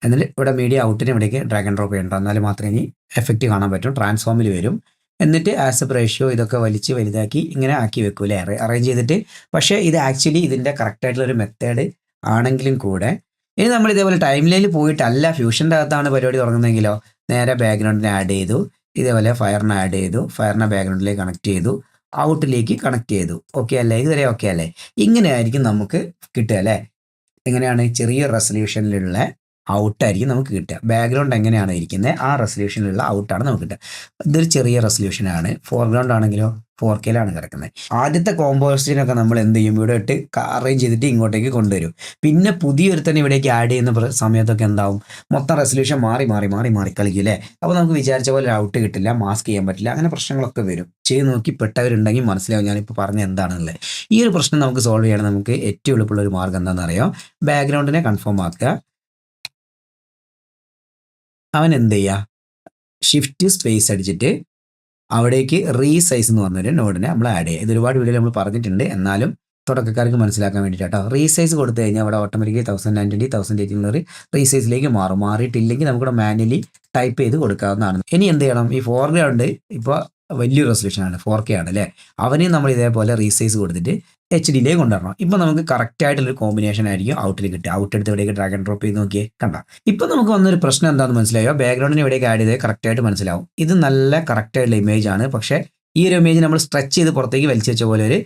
എന്നിട്ട് ഇവിടെ മീഡിയ ഔട്ടിന് ഇവിടേക്ക് ഡ്രാഗ് ആൻഡ് ഡ്രോപ്പ് ചെയ്യണം. എന്നാലും മാത്രമേ ഇനി എഫക്റ്റ് കാണാൻ പറ്റും. ട്രാൻസ്ഫോമിൽ വരും. എന്നിട്ട് ആസ്പെക്ട് റേഷ്യോ ഇതൊക്കെ വലിച്ച് വലുതാക്കി ഇങ്ങനെ ആക്കി വെക്കും അല്ലേ? അറേഞ്ച് ചെയ്തിട്ട്. പക്ഷേ ഇത് ആക്ച്വലി ഇതിൻ്റെ കറക്റ്റായിട്ടുള്ളൊരു മെത്തേഡ് ആണെങ്കിലും കൂടെ ഇനി നമ്മൾ ഇതേപോലെ ടൈം ലൈനിൽ പോയിട്ടല്ല ഫ്യൂഷൻ്റെ അകത്താണ് പരിപാടി തുടങ്ങുന്നതെങ്കിലോ, നേരെ ബാക്ക്ഗ്രൗണ്ടിനെ ആഡ് ചെയ്തു. ഇതേപോലെ ഫയറിനെ ആഡ് ചെയ്തു. ഫയറിനെ ബാക്ക്ഗ്രൗണ്ടിലേക്ക് കണക്ട് ചെയ്തു. ഔട്ടിലേക്ക് കണക്ട് ചെയ്തു. ഓക്കെ അല്ലേ? ഇതുവരെ ഓക്കെ അല്ലേ? ഇങ്ങനെ ആയിരിക്കും നമുക്ക് കിട്ടുക അല്ലേ? എങ്ങനെയാണ്? ചെറിയ റെസൊല്യൂഷനിലുള്ള ഔട്ടായിരിക്കും നമുക്ക് കിട്ടുക. ബാക്ക്ഗ്രൗണ്ട് എങ്ങനെയാണ് ഇരിക്കുന്നത് ആ റെസൊല്യൂഷനിലുള്ള ഔട്ടാണ് നമുക്ക് കിട്ടുക. ഇതൊരു ചെറിയ റെസൊല്യൂഷനാണ്. ഫോർഗ്രൗണ്ട് ആണെങ്കിലോ 4K കിടക്കുന്നത്. ആദ്യത്തെ കോമ്പോസിഷനൊക്കെ നമ്മൾ എന്ത് ചെയ്യും? ഇവിടെ ഇട്ട് അറേഞ്ച് ചെയ്തിട്ട് ഇങ്ങോട്ടേക്ക് കൊണ്ടുവരും. പിന്നെ പുതിയൊരു തന്നെ ഇവിടേക്ക് ആഡ് ചെയ്യുന്ന സമയത്തൊക്കെ എന്താവും? മൊത്തം റെസൊല്യൂഷൻ മാറി കളിക്കും അല്ലേ? അപ്പോൾ നമുക്ക് വിചാരിച്ച പോലെ ഔട്ട് കിട്ടില്ല, മാസ്ക് ചെയ്യാൻ പറ്റില്ല, അങ്ങനെ പ്രശ്നങ്ങളൊക്കെ വരും. ചെയ്ത് നോക്കി പെട്ടവരുണ്ടെങ്കിൽ മനസ്സിലാവും ഞാനിപ്പോൾ പറഞ്ഞ എന്താണെന്നുള്ളത്. ഈ ഒരു പ്രശ്നം നമുക്ക് സോൾവ് ചെയ്യണം. നമുക്ക് ഏറ്റവും എളുപ്പമുള്ള ഒരു മാർഗ്ഗം എന്താണെന്ന് അറിയാം? ബാക്ക്ഗ്രൗണ്ടിനെ കൺഫേം ആക്കുക. അവൻ എന്ത് ചെയ്യുക? ഷിഫ്റ്റ് സ്പേസ് അടിച്ചിട്ട് അവിടേക്ക് റീസൈസ് എന്ന് പറഞ്ഞൊരു നോഡിനെ നമ്മൾ ആഡ് ചെയ്യുക. ഇത് ഒരുപാട് വീഡിയോയിൽ നമ്മൾ പറഞ്ഞിട്ടുണ്ട്, എന്നാലും തുടക്കക്കാർക്ക് മനസ്സിലാക്കാൻ വേണ്ടിയിട്ടാട്ടോ. റീസൈസ് കൊടുത്തു കഴിഞ്ഞാൽ അവിടെ ഓട്ടോമാറ്റിക്കലി 1090 1080 എന്നൊരു റീസൈസിലേക്ക് മാറും. മാറിയിട്ടില്ലെങ്കിൽ നമുക്കിവിടെ മാനുവലി ടൈപ്പ് ചെയ്ത് കൊടുക്കാവുന്നതാണ്. ഇനി എന്ത് ചെയ്യണം? ഈ ഫോർഗ്രൗണ്ട് ഇപ്പോൾ വലിയൊരു റെസൊല്യൂഷനാണ്, 4K ആണ് അല്ലേ? അവനെയും നമ്മൾ ഇതേപോലെ റീസൈസ് കൊടുത്തിട്ട് HD കൊണ്ടുവരണം. ഇപ്പം നമുക്ക് കറക്റ്റായിട്ടുള്ളൊരു കോമ്പിനേഷൻ ആയിരിക്കും ഔട്ടിൽ കിട്ടുക. ഔട്ട് എടുത്ത് ഇവിടേക്ക് ഡ്രാഗ് ആൻഡ് ഡ്രോപ്പ് ചെയ്ത് നോക്കിയേ, കണ്ട. ഇപ്പം നമുക്ക് വന്നൊരു പ്രശ്നം എന്താണെന്ന് മനസ്സിലായോ? ബാക്ക്ഗ്രൗണ്ടിന് ഇവിടേക്ക് ആഡ് ചെയ്തത് കറക്റ്റായിട്ട് മനസ്സിലാവും. ഇത് നല്ല കറക്റ്റായിട്ടുള്ള ഇമേജ് ആണ്. പക്ഷേ ഈ ഒരു ഇമേജ് നമ്മൾ സ്ട്രെച്ച് ചെയ്ത് പുറത്തേക്ക് വലിച്ചു വെച്ച പോലെ ഒരു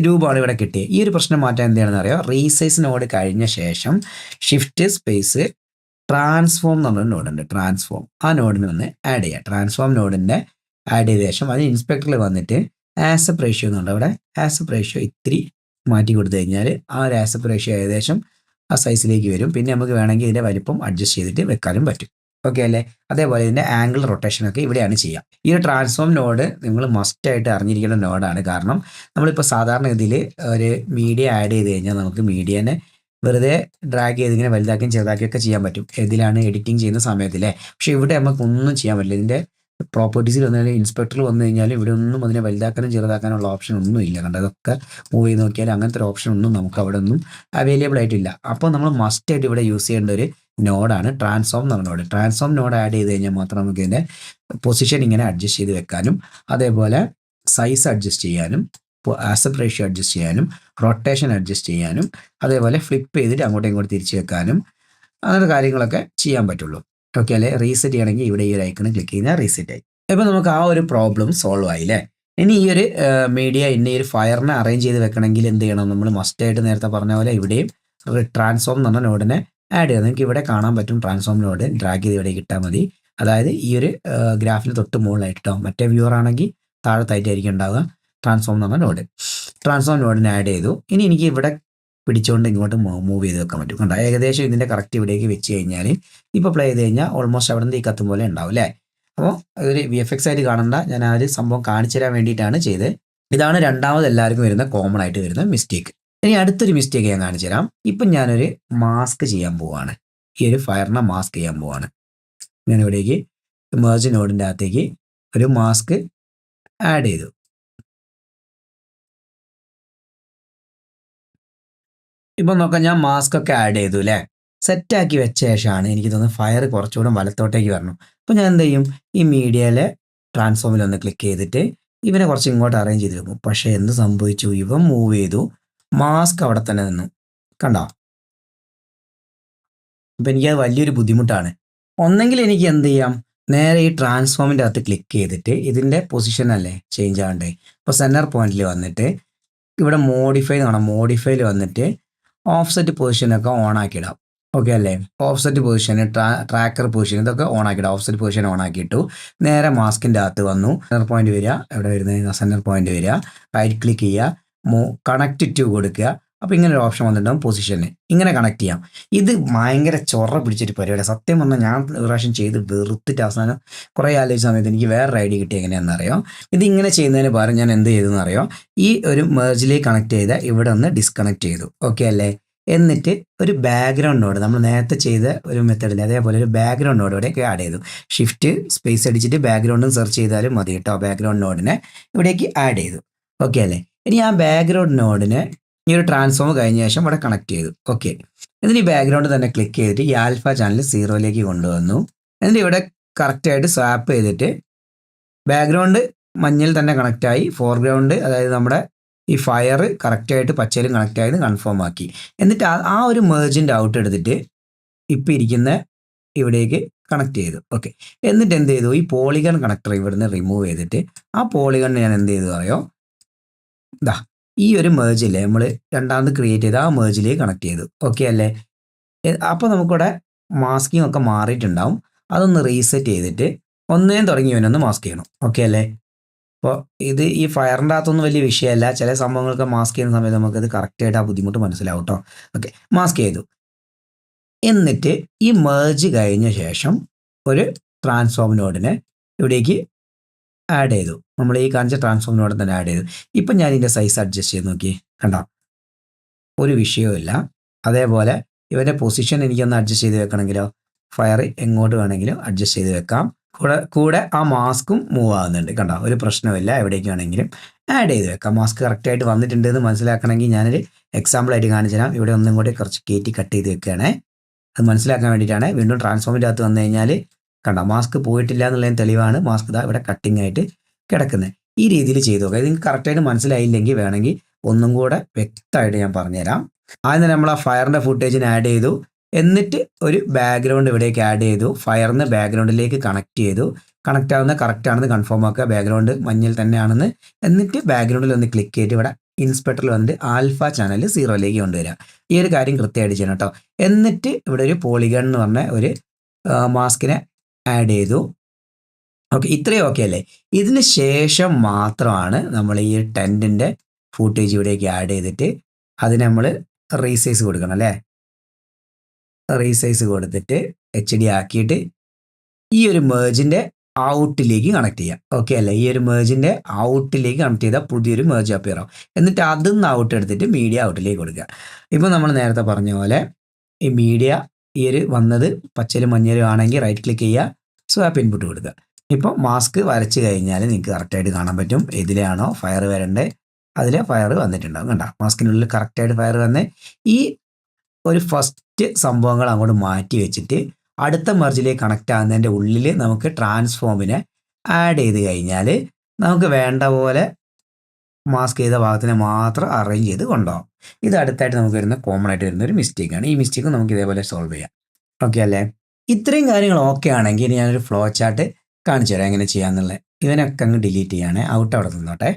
രൂപമാണ് ഇവിടെ കിട്ടിയത്. ഈ ഒരു പ്രശ്നം മാറ്റാൻ എന്താണെന്ന് അറിയാം? റീസൈസ് നോഡ് കഴിഞ്ഞ ശേഷം ഷിഫ്റ്റ് സ്പേസ് ട്രാൻസ്ഫോം എന്ന് പറഞ്ഞൊരു നോഡുണ്ട്. ട്രാൻസ്ഫോം, ആ നോഡിന് ഒന്ന് ആഡ് ചെയ്യുക. ട്രാൻസ്ഫോം നോഡിൻ്റെ ആഡ് ചെയ്ത ശേഷം അതിന് ഇൻസ്പെക്ടറിൽ വന്നിട്ട് ആസ്പെക്ട് റേഷ്യോ എന്നുണ്ട്. അവിടെ ആസ്പെക്ട് റേഷ്യോ ഇത്തിരി മാറ്റി കൊടുത്തു കഴിഞ്ഞാൽ ആ ഒരു ആസ്പെക്ട് റേഷ്യോ ഏകദേശം ആ സൈസിലേക്ക് വരും. പിന്നെ നമുക്ക് വേണമെങ്കിൽ ഇതിൻ്റെ വലിപ്പം അഡ്ജസ്റ്റ് ചെയ്തിട്ട് വെക്കാനും പറ്റും. ഓക്കെ അല്ലേ? അതേപോലെ ഇതിൻ്റെ ആംഗിൾ റൊട്ടേഷനൊക്കെ ഇവിടെയാണ് ചെയ്യുക. ഈ ഒരു ട്രാൻസ്ഫോം നോഡ് നിങ്ങൾ മസ്റ്റായിട്ട് അറിഞ്ഞിരിക്കേണ്ട നോഡാണ്. കാരണം നമ്മളിപ്പോൾ സാധാരണ ഇതിൽ ഒരു മീഡിയ ആഡ് ചെയ്ത് കഴിഞ്ഞാൽ നമുക്ക് മീഡിയനെ വെറുതെ ഡ്രാഗ് ചെയ്ത് ഇങ്ങനെ വലുതാക്കിയും ചെറുതാക്കിയൊക്കെ ചെയ്യാൻ പറ്റും. ഇതിലാണ് എഡിറ്റിംഗ് ചെയ്യുന്ന സമയത്തില്ലേ. പക്ഷേ ഇവിടെ നമുക്ക് ഒന്നും ചെയ്യാൻ പറ്റില്ല. ഇതിൻ്റെ പ്രോപ്പർട്ടീസിൽ വന്നാൽ ഇൻസ്പെക്ടറിൽ വന്നു കഴിഞ്ഞാൽ ഇവിടെ ഒന്നും അതിനെ വലുതാക്കാനും ചെറുതാക്കാനുള്ള ഓപ്ഷൻ ഒന്നും ഇല്ല. കണ്ടോ? അതൊക്കെ മൂവ് ചെയ്ത് നോക്കിയാൽ അങ്ങനത്തെ ഒരു ഓപ്ഷൻ ഒന്നും നമുക്ക് അവിടെ ഒന്നും അവൈലബിൾ ആയിട്ടില്ല. അപ്പോൾ നമ്മൾ മസ്റ്റായിട്ട് ഇവിടെ യൂസ് ചെയ്യേണ്ട ഒരു നോഡാണ് ട്രാൻസ്ഫോം എന്ന് പറഞ്ഞ നോഡ്. ട്രാൻസ്ഫോം നോഡ് ആഡ് ചെയ്ത് കഴിഞ്ഞാൽ മാത്രം നമുക്ക് ഇതിൻ്റെ പൊസിഷൻ ഇങ്ങനെ അഡ്ജസ്റ്റ് ചെയ്ത് വെക്കാനും, അതേപോലെ സൈസ് അഡ്ജസ്റ്റ് ചെയ്യാനും, ആസ്പെക്ട് റേഷ്യോ അഡ്ജസ്റ്റ് ചെയ്യാനും, റൊട്ടേഷൻ അഡ്ജസ്റ്റ് ചെയ്യാനും, അതേപോലെ ഫ്ലിപ്പ് ചെയ്തിട്ട് അങ്ങോട്ടും ഇങ്ങോട്ട് തിരിച്ച് വെക്കാനും, അങ്ങനത്തെ കാര്യങ്ങളൊക്കെ ചെയ്യാൻ പറ്റുള്ളൂ. ഓക്കെ അല്ലേ? റീസെറ്റ് ചെയ്യണമെങ്കിൽ ഇവിടെ ഈ ഒരു ഐക്കൺ ക്ലിക്ക് ചെയ്താൽ റീസെറ്റ് ആയി. ഇപ്പോൾ നമുക്ക് ആ ഒരു പ്രോബ്ലം സോൾവ് ആയില്ലേ? ഇനി ഈ ഒരു മീഡിയ ഈ ഒരു ഫയറിനെ അറേഞ്ച് ചെയ്ത് വെക്കണമെങ്കിൽ എന്ത് ചെയ്യണം? നമ്മൾ മസ്റ്റായിട്ട് നേരത്തെ പറഞ്ഞ പോലെ ഇവിടെയും ട്രാൻസ്ഫോം എന്ന് പറഞ്ഞ നോഡിനെ ആഡ് ചെയ്യണം. നിങ്ങൾക്ക് ഇവിടെ കാണാൻ പറ്റും ട്രാൻസ്ഫോം നോഡ്. ഡ്രാഗ് ചെയ്ത് ഇവിടെ കിട്ടാൽ മതി. അതായത് ഈ ഒരു ഗ്രാഫിന് തൊട്ട് മുകളിലായിട്ടോ, മറ്റേ വ്യൂവർ ആണെങ്കിൽ താഴത്തായിട്ടായിരിക്കും ഉണ്ടാവുക ട്രാൻസ്ഫോം എന്ന് പറഞ്ഞ നോഡ്. ട്രാൻസ്ഫോം നോഡിനെ ആഡ് ചെയ്തു. ഇനി എനിക്ക് ഇവിടെ പിടിച്ചുകൊണ്ട് ഇങ്ങോട്ട് മൂവ് ചെയ്ത് വെക്കാൻ പറ്റും. കണ്ടോ? ഏകദേശം ഇതിൻ്റെ കറക്റ്റ് ഇവിടേക്ക് വെച്ച് കഴിഞ്ഞാൽ ഇപ്പോൾ പ്ലേ ചെയ്ത് കഴിഞ്ഞാൽ ഓൾമോസ്റ്റ് അവിടെ നിന്ന് ഈ കത്തും പോലെ ഉണ്ടാവും അല്ലേ? അപ്പോൾ ഒരു VFX ആയിട്ട് കാണണ്ട, ഞാൻ ആ ഒരു സംഭവം കാണിച്ചു തരാൻ വേണ്ടിയിട്ടാണ് ചെയ്തത്. ഇതാണ് രണ്ടാമത് എല്ലാവർക്കും വരുന്ന കോമൺ ആയിട്ട് വരുന്ന മിസ്റ്റേക്ക്. ഇനി അടുത്തൊരു മിസ്റ്റേക്ക് ഞാൻ കാണിച്ചു തരാം. ഇപ്പം ഞാനൊരു മാസ്ക് ചെയ്യാൻ പോവാണ്. ഈ ഒരു ഫയറിനെ മാസ്ക് ചെയ്യാൻ പോവാണ്. ഞാൻ ഇവിടേക്ക് മെർജ് നോഡിൻ്റെ അകത്തേക്ക് ഒരു മാസ്ക് ആഡ് ചെയ്തു. ഇപ്പം നോക്കാം, ഞാൻ മാസ്ക് ഒക്കെ ആഡ് ചെയ്തു അല്ലേ? സെറ്റാക്കി വെച്ച ശേഷമാണ് എനിക്ക് തോന്നുന്നത് ഫയർ കുറച്ചുകൂടെ വലത്തോട്ടേക്ക് വരണം. അപ്പോൾ ഞാൻ എന്ത് ചെയ്യും? ഈ മീഡിയയിലെ ട്രാൻസ്ഫോമിൽ ഒന്ന് ക്ലിക്ക് ചെയ്തിട്ട് ഇവനെ കുറച്ച് ഇങ്ങോട്ട് അറേഞ്ച് ചെയ്ത് വെക്കും. പക്ഷേ എന്ത് സംഭവിച്ചു? ഇവൻ മൂവ് ചെയ്തു, മാസ്ക് അവിടെ തന്നെ നിന്നു. കണ്ടോ? അപ്പം എനിക്കത് വലിയൊരു ബുദ്ധിമുട്ടാണ്. ഒന്നെങ്കിൽ എനിക്ക് എന്ത് ചെയ്യാം? നേരെ ഈ ട്രാൻസ്ഫോമിൻ്റെ അകത്ത് ക്ലിക്ക് ചെയ്തിട്ട് ഇതിൻ്റെ പൊസിഷൻ അല്ലേ ചേഞ്ച് ആകണ്ടേ? അപ്പോൾ സെൻറ്റർ പോയിന്റിൽ വന്നിട്ട് ഇവിടെ മോഡിഫൈ കാണാം. മോഡിഫൈയിൽ വന്നിട്ട് ഓഫ്സെറ്റ് പൊസിഷനൊക്കെ ഓൺ ആക്കിയിടാം. ഓക്കെ അല്ലേ? ഓഫ്സെറ്റ് പൊസിഷൻ, ട്രാക്കർ പൊസിഷൻ ഇതൊക്കെ ഓൺ ആക്കിയിട്ട് ഓഫ്സെറ്റ് പൊസിഷൻ ഓൺ ആക്കിയിട്ടു. നേരെ മാസ്കിൻ്റെ അകത്ത് വന്നു. സെൻറ്റർ പോയിന്റ് വരിക. എവിടെ വരുന്നത്? സെൻറ്റർ പോയിന്റ് വരിക. റൈറ്റ് ക്ലിക്ക് ചെയ്യുക. കണക്ട് ടു കൊടുക്കുക. അപ്പോൾ ഇങ്ങനെ ഒരു ഓപ്ഷൻ വന്നിട്ടുണ്ടാകും പൊസിഷന്. ഇങ്ങനെ കണക്ട് ചെയ്യാം. ഇത് ഭയങ്കര ചൊറ പിടിച്ചൊരു പരിപാടിയാണ്. സത്യം പറഞ്ഞാൽ ഞാൻ ഒരു പ്രാവശ്യം ചെയ്ത് വെറുത്തിട്ട് അവസാനം കുറേ ആലോചിച്ച സമയത്ത് എനിക്ക് വേറൊരു ഐഡിയ കിട്ടി. എങ്ങനെയാണെന്നറിയോ? ഇതിങ്ങനെ ചെയ്യുന്നതിന് പകരം ഞാൻ എന്ത് ചെയ്തെന്ന് അറിയോ? ഈ ഒരു മെർജിലേക്ക് കണക്ട് ചെയ്ത ഇവിടെ ഒന്ന് ഡിസ്കണക്ട് ചെയ്തു. ഓക്കെ അല്ലേ? എന്നിട്ട് ഒരു ബാക്ക്ഗ്രൗണ്ട് നോഡ് നമ്മൾ നേരത്തെ ചെയ്ത ഒരു മെത്തേഡിൽ അതേപോലെ ഒരു ബാക്ക്ഗ്രൗണ്ട് നോഡ് ഇവിടേക്ക് ആഡ് ചെയ്തു. ഷിഫ്റ്റ് സ്പേസ് അടിച്ചിട്ട് ബാക്ക്ഗ്രൗണ്ടും സെർച്ച് ചെയ്താലും മതി കേട്ടോ. ബാക്ക്ഗ്രൗണ്ട് നോഡിനെ ഇവിടേക്ക് ആഡ് ചെയ്തു. ഓക്കെ അല്ലേ? ഇനി ആ ബാക്ക്ഗ്രൗണ്ട് നോഡിനെ ഈ ഒരു ട്രാൻസ്ഫോം കഴിഞ്ഞ ശേഷം ഇവിടെ കണക്ട് ചെയ്തു. ഓക്കെ, എന്നിട്ട് ഈ ബാക്ക്ഗ്രൗണ്ട് തന്നെ ക്ലിക്ക് ചെയ്തിട്ട് ഈ ആൽഫ ചാനൽ 0ലേക്ക് കൊണ്ടുവന്നു. എന്നിട്ട് ഇവിടെ കറക്റ്റായിട്ട് സ്വാപ്പ് ചെയ്തിട്ട് ബാക്ക്ഗ്രൗണ്ട് മഞ്ഞയിൽ തന്നെ കണക്റ്റായി, ഫോർഗ്രൗണ്ട് അതായത് നമ്മുടെ ഈ ഫയർ കറക്റ്റായിട്ട് പച്ചയിലും കണക്റ്റ് ആയത് കൺഫേം ആക്കി. എന്നിട്ട് ആ ഒരു മെർജിൻ്റെ ഔട്ട് എടുത്തിട്ട് ഇപ്പം ഇരിക്കുന്ന ഇവിടേക്ക് കണക്ട് ചെയ്തു. ഓക്കെ, എന്നിട്ട് എന്ത് ചെയ്തു? ഈ പോളിഗൺ കണക്ടർ ഇവിടുന്ന് റിമൂവ് ചെയ്തിട്ട് ആ പോളിഗൺ ഞാൻ എന്ത് ചെയ്തു അറിയോ? ഇതാ ഈ ഒരു മെർജില്ലേ നമ്മൾ രണ്ടാമത് ക്രിയേറ്റ് ചെയ്ത് ആ മെർജിലേക്ക് കണക്ട് ചെയ്തു. ഓക്കെ അല്ലേ? അപ്പോൾ നമുക്കിവിടെ മാസ്കിങ് ഒക്കെ മാറിയിട്ടുണ്ടാവും. അതൊന്ന് റീസെറ്റ് ചെയ്തിട്ട് ഒന്നേം തുടങ്ങിയവനൊന്ന് മാസ്ക് ചെയ്യണം. ഓക്കെ അല്ലേ? അപ്പോൾ ഇത് ഈ ഫയറിൻ്റെ അകത്തൊന്നും വലിയ വിഷയമല്ല. ചില സംഭവങ്ങളൊക്കെ മാസ്ക് ചെയ്യുന്ന സമയത്ത് നമുക്കത് കറക്റ്റായിട്ട് ആ ബുദ്ധിമുട്ട് മനസ്സിലാവും കേട്ടോ. ഓക്കെ, മാസ്ക് ചെയ്തു. എന്നിട്ട് ഈ മെർജ് കഴിഞ്ഞ ശേഷം ഒരു ട്രാൻസ്ഫോം നോഡിനെ ഇവിടേക്ക് ആഡ് ചെയ്തു. നമ്മൾ ഈ കാണിച്ച ട്രാൻസ്ഫോം നോഡ് തന്നെ ആഡ് ചെയ്തു. ഇപ്പം ഞാൻ ഇതിൻ്റെ സൈസ് അഡ്ജസ്റ്റ് ചെയ്ത് നോക്കി, കണ്ടോ? ഒരു വിഷയവുമില്ല. അതേപോലെ ഇവൻ്റെ പൊസിഷൻ എനിക്കൊന്ന് അഡ്ജസ്റ്റ് ചെയ്ത് വെക്കണമെങ്കിലോ ഫയർ എങ്ങോട്ട് വേണമെങ്കിലും അഡ്ജസ്റ്റ് ചെയ്ത് വെക്കാം. കൂടെ ആ മാസ്കും മൂവ് ആകുന്നുണ്ട്, കണ്ടോ? ഒരു പ്രശ്നമില്ല. എവിടേക്ക് വേണമെങ്കിലും ആഡ് ചെയ്ത് വെക്കാം. മാസ്ക് കറക്റ്റായിട്ട് വന്നിട്ടുണ്ട് എന്ന് മനസ്സിലാക്കണമെങ്കിൽ ഞാനൊരു എക്സാമ്പിളായിട്ട് കാണിച്ചു തരാം. ഇവിടെ ഒന്നും കൂടി കുറച്ച് കയറ്റി കട്ട് ചെയ്ത് വെക്കുകയാണേ. അത് മനസ്സിലാക്കാൻ വേണ്ടിയിട്ടാണ്. വീണ്ടും ട്രാൻസ്ഫോമിൻ്റെ അകത്ത് വന്നു കഴിഞ്ഞാൽ കണ്ടോ മാസ്ക് പോയിട്ടില്ല എന്നുള്ളതിന് തെളിവാണ് മാസ്ക് ഇതാ ഇവിടെ കട്ടിങ് ആയിട്ട് കിടക്കുന്നത്. ഈ രീതിയിൽ ചെയ്തു നോക്കുക. ഇത് നിങ്ങൾക്ക് കറക്റ്റായിട്ട് മനസ്സിലായില്ലെങ്കിൽ വേണമെങ്കിൽ ഒന്നും കൂടെ വ്യക്തമായിട്ട് ഞാൻ പറഞ്ഞുതരാം. ആദ്യം നമ്മൾ ആ ഫയറിൻ്റെ ഫുട്ടേജിന് ആഡ് ചെയ്തു. എന്നിട്ട് ഒരു ബാക്ക്ഗ്രൗണ്ട് ഇവിടേക്ക് ആഡ് ചെയ്തു. ഫയറിന് ബാക്ക്ഗ്രൗണ്ടിലേക്ക് കണക്ട് ചെയ്തു. കണക്റ്റ് ആവുന്ന കറക്റ്റ് ആണെന്ന് കൺഫേം ആക്കുക. ബാക്ക്ഗ്രൗണ്ട് മഞ്ഞയിൽ തന്നെയാണെന്ന്. എന്നിട്ട് ബാക്ക്ഗ്രൗണ്ടിൽ ഒന്ന് ക്ലിക്ക് ചെയ്തിട്ട് ഇവിടെ ഇൻസ്പെക്ടറിൽ വന്നിട്ട് ആൽഫ ചാനൽ 0ലേക്ക് കൊണ്ടുവരിക. ഈ ഒരു കാര്യം കൃത്യമായിട്ട് ചെയ്യണം കേട്ടോ. എന്നിട്ട് ഇവിടെ ഒരു പോളിഗൺ എന്ന് പറഞ്ഞ ഒരു മാസ്കിനെ ആഡ് ചെയ്തു. ഓക്കെ, ഇത്രയും ഓക്കെ അല്ലേ? ഇതിന് ശേഷം മാത്രമാണ് നമ്മൾ ഈ ടെൻറ്റിൻ്റെ ഫുട്ടേജ് ഇവിടേക്ക് ആഡ് ചെയ്തിട്ട് അതിന് നമ്മൾ റീസൈസ് കൊടുക്കണം അല്ലേ? റീസൈസ് കൊടുത്തിട്ട് HD ആക്കിയിട്ട് ഈ ഒരു മെർജിൻ്റെ ഔട്ടിലേക്ക് കണക്ട് ചെയ്യാം. ഓക്കെ അല്ലേ? ഈ ഒരു മെർജിൻ്റെ ഔട്ടിലേക്ക് കണക്ട് ചെയ്താൽ പുതിയൊരു മെർജ് അപ്പിയർ ആവും. എന്നിട്ട് അതിൽ നിന്ന് ഔട്ട് എടുത്തിട്ട് മീഡിയ ഔട്ടിലേക്ക് കൊടുക്കുക. ഇപ്പോൾ നമ്മൾ നേരത്തെ പറഞ്ഞ പോലെ ഈ മീഡിയ ഈ ഒരു വന്നത് പച്ചയിലും മഞ്ഞയിലും ആണെങ്കിൽ റൈറ്റ് ക്ലിക്ക് ചെയ്യുക, സ്വാപ്പ് ഇൻപുട്ട് കൊടുക്കുക. ഇപ്പോൾ മാസ്ക് വരച്ച് കഴിഞ്ഞാൽ നിങ്ങൾക്ക് കറക്റ്റായിട്ട് കാണാൻ പറ്റും ഏതിലാണോ ഫയർ വരേണ്ടത് അതിലെ ഫയർ വന്നിട്ടുണ്ടാകും. കണ്ടോ? മാസ്കിനുള്ളിൽ കറക്റ്റായിട്ട് ഫയർ വന്ന് ഈ ഒരു ഫസ്റ്റ് സംഭവങ്ങൾ അങ്ങോട്ട് മാറ്റി വെച്ചിട്ട് അടുത്ത മെർജിലേക്ക് കണക്റ്റ് ആകുന്നതിൻ്റെ ഉള്ളിൽ നമുക്ക് ട്രാൻസ്ഫോമിനെ ആഡ് ചെയ്ത് കഴിഞ്ഞാൽ നമുക്ക് വേണ്ട പോലെ മാസ്ക് ചെയ്ത ഭാഗത്തിനെ മാത്രം അറേഞ്ച് ചെയ്ത് കൊണ്ടുപോകാം. ഇത് അടുത്തായിട്ട് നമുക്ക് വരുന്ന കോമൺ ആയിട്ട് വരുന്ന ഒരു മിസ്റ്റേക്കാണ്. ഈ മിസ്റ്റേക്ക് നമുക്ക് ഇതേപോലെ സോൾവ് ചെയ്യാം. ഓക്കെ അല്ലേ? ഇത്രയും കാര്യങ്ങൾ ഓക്കെ ആണെങ്കിൽ ഇനി ഞാനൊരു ഫ്ലോ ചാർട്ട് കാണിച്ചു തരാം എങ്ങനെ ചെയ്യാമെന്നുള്ളത്. ഇവനൊക്കെ അങ്ങ് ഡിലീറ്റ് ചെയ്യാണ്. ഔട്ട് അവിടെ നിന്നോട്ടെ.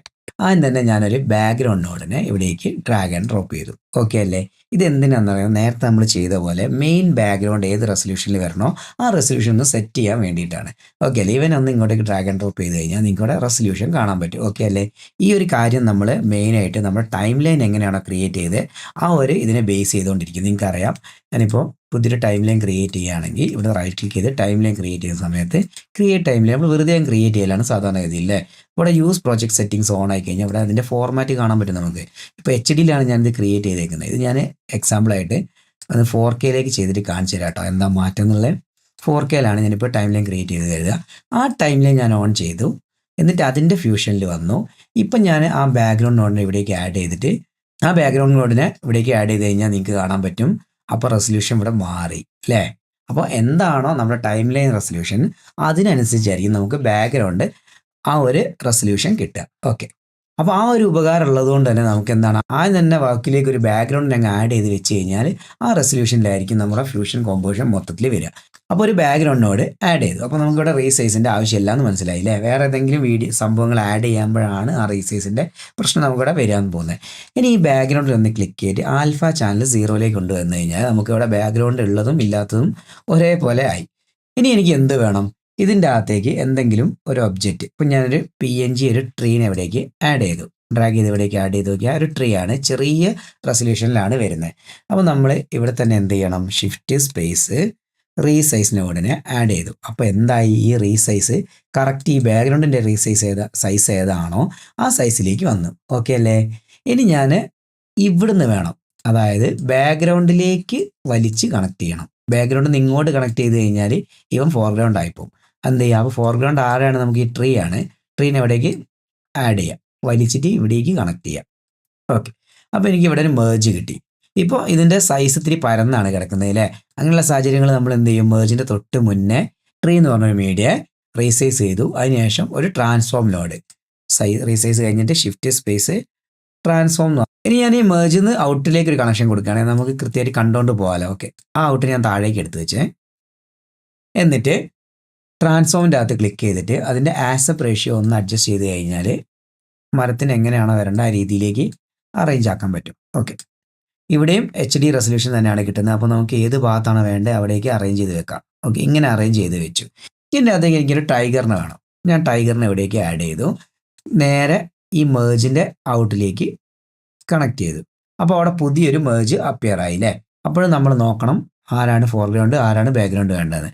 ആദ്യം തന്നെ ഞാനൊരു ബാക്ക്ഗ്രൗണ്ട് നോഡിനെ ഇവിടേക്ക് ഡ്രാഗ് ആൻഡ് ഡ്രോപ്പ് ചെയ്തു. ഓക്കെ അല്ലേ? ഇത് എന്തിനാണെന്ന് പറയുന്നത് നേരത്തെ നമ്മൾ ചെയ്ത പോലെ മെയിൻ ബാക്ക്ഗ്രൗണ്ട് ഏത് റെസൊല്യൂഷനിൽ വരണോ ആ റെസൊല്യൂഷൻ ഒന്ന് സെറ്റ് ചെയ്യാൻ വേണ്ടിയിട്ടാണ്. ഓക്കെ അല്ലേ? ഇവനൊന്ന് ഇങ്ങോട്ടേക്ക് ഡ്രാഗ് ആൻഡ് ഡ്രോപ്പ് ചെയ്ത് കഴിഞ്ഞാൽ നിങ്ങൾക്ക് ഇവിടെ റെസൊല്യൂഷൻ കാണാൻ പറ്റും. ഓക്കെ അല്ലേ? ഈ ഒരു കാര്യം നമ്മൾ മെയിനായിട്ട് നമ്മുടെ ടൈം ലൈൻ എങ്ങനെയാണോ ക്രിയേറ്റ് ചെയ്ത് ആ ഒരു ഇതിനെ ബേസ് ചെയ്തുകൊണ്ടിരിക്കുന്നത്. നിങ്ങൾക്കറിയാം, ഞാനിപ്പോൾ പുതിയൊരു ടൈം ലൈൻ ക്രിയേറ്റ് ചെയ്യുകയാണെങ്കിൽ ഇവിടെ റൈറ്റ് ക്ലിക്ക് ചെയ്ത് ടൈം ലൈൻ ക്രിയേറ്റ് ചെയ്യുന്ന സമയത്ത് ക്രിയേറ്റ് ടൈം ലൈൻ നമ്മൾ വെറുതെ ക്രിയേറ്റ് ചെയ്യലാണ് സാധാരണ ഗതിയില്ലേ. ഇവിടെ യൂസ് പ്രോജക്റ്റ് സെറ്റിംഗ്സ് ഓൺ ആയി കഴിഞ്ഞാൽ ഇവിടെ അതിൻ്റെ ഫോർമാറ്റ് കാണാൻ പറ്റും നമുക്ക്. ഇപ്പോൾ HDയിലാണ് ഞാനിത് ക്രിയേറ്റ് ചെയ്തേക്കുന്നത്. ഇത് ഞാൻ എക്സാമ്പിളായിട്ട് അത് 4Kയിലേക്ക് ചെയ്തിട്ട് കാണിച്ചു തരാം കേട്ടോ എന്താ മാറ്റം എന്നുള്ളത്. 4Kയിലാണ് ഞാനിപ്പോൾ ടൈം ലൈൻ ക്രിയേറ്റ് ചെയ്ത് കരുതുക. ആ ടൈം ലൈൻ ഞാൻ ഓൺ ചെയ്തു. എന്നിട്ട് അതിൻ്റെ ഫ്യൂഷനിൽ വന്നു. ഇപ്പം ഞാൻ ആ ബാക്ക്ഗ്രൗണ്ട് നോഡിനെ ഇവിടേക്ക് ആഡ് ചെയ്തിട്ട് ആ ബാക്ക്ഗ്രൗണ്ട് നോഡിനെ ഇവിടേക്ക് ആഡ് ചെയ്ത് കഴിഞ്ഞാൽ നിങ്ങൾക്ക് കാണാൻ പറ്റും. അപ്പോൾ റെസൊല്യൂഷൻ ഇവിടെ മാറി അല്ലേ? അപ്പോൾ എന്താണോ നമ്മുടെ ടൈം ലൈൻ റെസൊല്യൂഷൻ അതിനനുസരിച്ചായിരിക്കും നമുക്ക് ബാക്ക്ഗ്രൗണ്ട് ആ ഒരു റെസൊല്യൂഷൻ കിട്ടുക. ഓക്കെ, അപ്പോൾ ആ ഒരു ഉപകാരം ഉള്ളത് കൊണ്ട് തന്നെ നമുക്ക് എന്താണ് ആദ്യം തന്നെ വർക്കിലേക്ക് ഒരു ബാക്ക്ഗ്രൗണ്ട് അങ്ങ് ആഡ് ചെയ്ത് വെച്ച് കഴിഞ്ഞാൽ ആ റെസൊല്യൂഷനിലായിരിക്കും നമ്മുടെ ഫ്യൂഷൻ കോമ്പോസിഷൻ മൊത്തത്തിൽ വരിക. അപ്പോൾ ഒരു ബാക്ക്ഗ്രൗണ്ട് നോഡ് ആഡ് ചെയ്തു. അപ്പോൾ നമുക്കിവിടെ റീസൈസിൻ്റെ ആവശ്യമില്ല എന്ന് മനസ്സിലായില്ലേ. വേറെ ഏതെങ്കിലും സംഭവങ്ങൾ ആഡ് ചെയ്യുമ്പോഴാണ് ആ റീസൈസിൻ്റെ പ്രശ്നം നമുക്കിവിടെ വരാൻ പോകുന്നത്. ഇനി ഈ ബാക്ക്ഗ്രൗണ്ടിൽ ഒന്ന് ക്ലിക്ക് ചെയ്തിട്ട് ആൽഫ ചാനൽ 0ലേക്ക് കൊണ്ടുവന്നു കഴിഞ്ഞാൽ നമുക്കിവിടെ ബാക്ക്ഗ്രൗണ്ട് ഉള്ളതും ഇല്ലാത്തതും ഒരേപോലെ ആയി. ഇനി എനിക്ക് എന്ത് വേണം? ഇതിൻ്റെ അകത്തേക്ക് എന്തെങ്കിലും ഒരു ഒബ്ജക്റ്റ്, ഇപ്പം ഞാനൊരു PNG ഒരു ട്രീനെ എവിടേക്ക് ആഡ് ചെയ്തു, ഡ്രാഗ് ചെയ്ത് ഇവിടേക്ക് ആഡ് ചെയ്ത് നോക്കിയാൽ ഒരു ട്രീ ആണ്, ചെറിയ റെസൊല്യൂഷനിലാണ് വരുന്നത്. അപ്പോൾ നമ്മൾ ഇവിടെ തന്നെ എന്ത് ചെയ്യണം? ഷിഫ്റ്റ് സ്പേസ് റീസൈസ് നോഡിനെ ആഡ് ചെയ്തു. അപ്പോൾ എന്തായി? ഈ റീസൈസ് കറക്റ്റ് ഈ ബാക്ക്ഗ്രൗണ്ടിൻ്റെ സൈസ് ഏതാണോ ആ സൈസിലേക്ക് വന്നു. ഓക്കെ അല്ലേ? ഇനി ഞാൻ ഇവിടുന്ന് വേണം, അതായത് ബാക്ക്ഗ്രൗണ്ടിലേക്ക് വലിച്ച് കണക്ട് ചെയ്യണം. ബാക്ക്ഗ്രൗണ്ടിൽ നിന്ന് ഇങ്ങോട്ട് കണക്ട് ചെയ്ത് കഴിഞ്ഞാൽ ഇവൻ ഫോർഗ്രൗണ്ട് ആയിപ്പോവും. എന്ത് ചെയ്യാം? അപ്പോൾ ഫോർഗ്രൗണ്ട് ആരാണ്? നമുക്ക് ഈ ട്രീ ആണ്. ട്രീനെ എവിടേക്ക് ആഡ് ചെയ്യാം, വലിച്ചിട്ട് ഇവിടേക്ക് കണക്ട് ചെയ്യാം. ഓക്കെ, അപ്പോൾ എനിക്ക് ഇവിടെ ഒരു മേർജ് കിട്ടി. ഇപ്പോൾ ഇതിൻ്റെ സൈസ് ഇത്തിരി പരന്നാണ് കിടക്കുന്നത് അല്ലേ. അങ്ങനെയുള്ള സാഹചര്യങ്ങൾ നമ്മൾ എന്ത് ചെയ്യും? മേർജിൻ്റെ തൊട്ട് മുന്നേ ട്രീ എന്ന് പറഞ്ഞൊരു മീഡിയ റീസൈസ് ചെയ്തു. അതിനുശേഷം ഒരു ട്രാൻസ്ഫോം നോഡ് റീസൈസ് കഴിഞ്ഞിട്ട് ഷിഫ്റ്റ് സ്പേസ് ട്രാൻസ്ഫോം. ഇനി ഞാൻ ഈ മേർജിൽ നിന്ന് ഔട്ടിലേക്ക് ഒരു കണക്ഷൻ കൊടുക്കുകയാണെങ്കിൽ നമുക്ക് കൃത്യമായിട്ട് കണ്ടുകൊണ്ട് പോകാമല്ലോ. ഓക്കെ, ആ ഔട്ട് ഞാൻ താഴേക്ക് എടുത്ത് വെച്ചേ. എന്നിട്ട് ട്രാൻസ്ഫോമിൻ്റെ അകത്ത് ക്ലിക്ക് ചെയ്തിട്ട് അതിൻ്റെ ആസ്പെക്ട് റേഷ്യോ ഒന്ന് അഡ്ജസ്റ്റ് ചെയ്ത് കഴിഞ്ഞാൽ മരത്തിന് എങ്ങനെയാണോ വരേണ്ട ആ രീതിയിലേക്ക് അറേഞ്ച് ആക്കാൻ പറ്റും. ഓക്കെ, ഇവിടെയും HD റെസൊല്യൂഷൻ തന്നെയാണ് കിട്ടുന്നത്. അപ്പോൾ നമുക്ക് ഏത് ഭാഗത്താണ് വേണ്ടത് അവിടേക്ക് അറേഞ്ച് ചെയ്ത് വെക്കാം. ഓക്കെ, ഇങ്ങനെ അറേഞ്ച് ചെയ്ത് വെച്ചു. ഇതിൻ്റെ അകത്തേക്ക് എനിക്കൊരു ടൈഗറിനെ വേണം. ഞാൻ ടൈഗറിനെ എവിടേക്ക് ആഡ് ചെയ്തു, നേരെ ഈ മേർജിൻ്റെ ഔട്ടിലേക്ക് കണക്ട് ചെയ്തു. അപ്പോൾ അവിടെ പുതിയൊരു മേർജ് അപ്പിയർ ആയില്ലേ. അപ്പോഴും നമ്മൾ നോക്കണം ആരാണ് ഫോർഗ്രൗണ്ട് ആരാണ് ബാക്ക്ഗ്രൗണ്ട് വേണ്ടത്.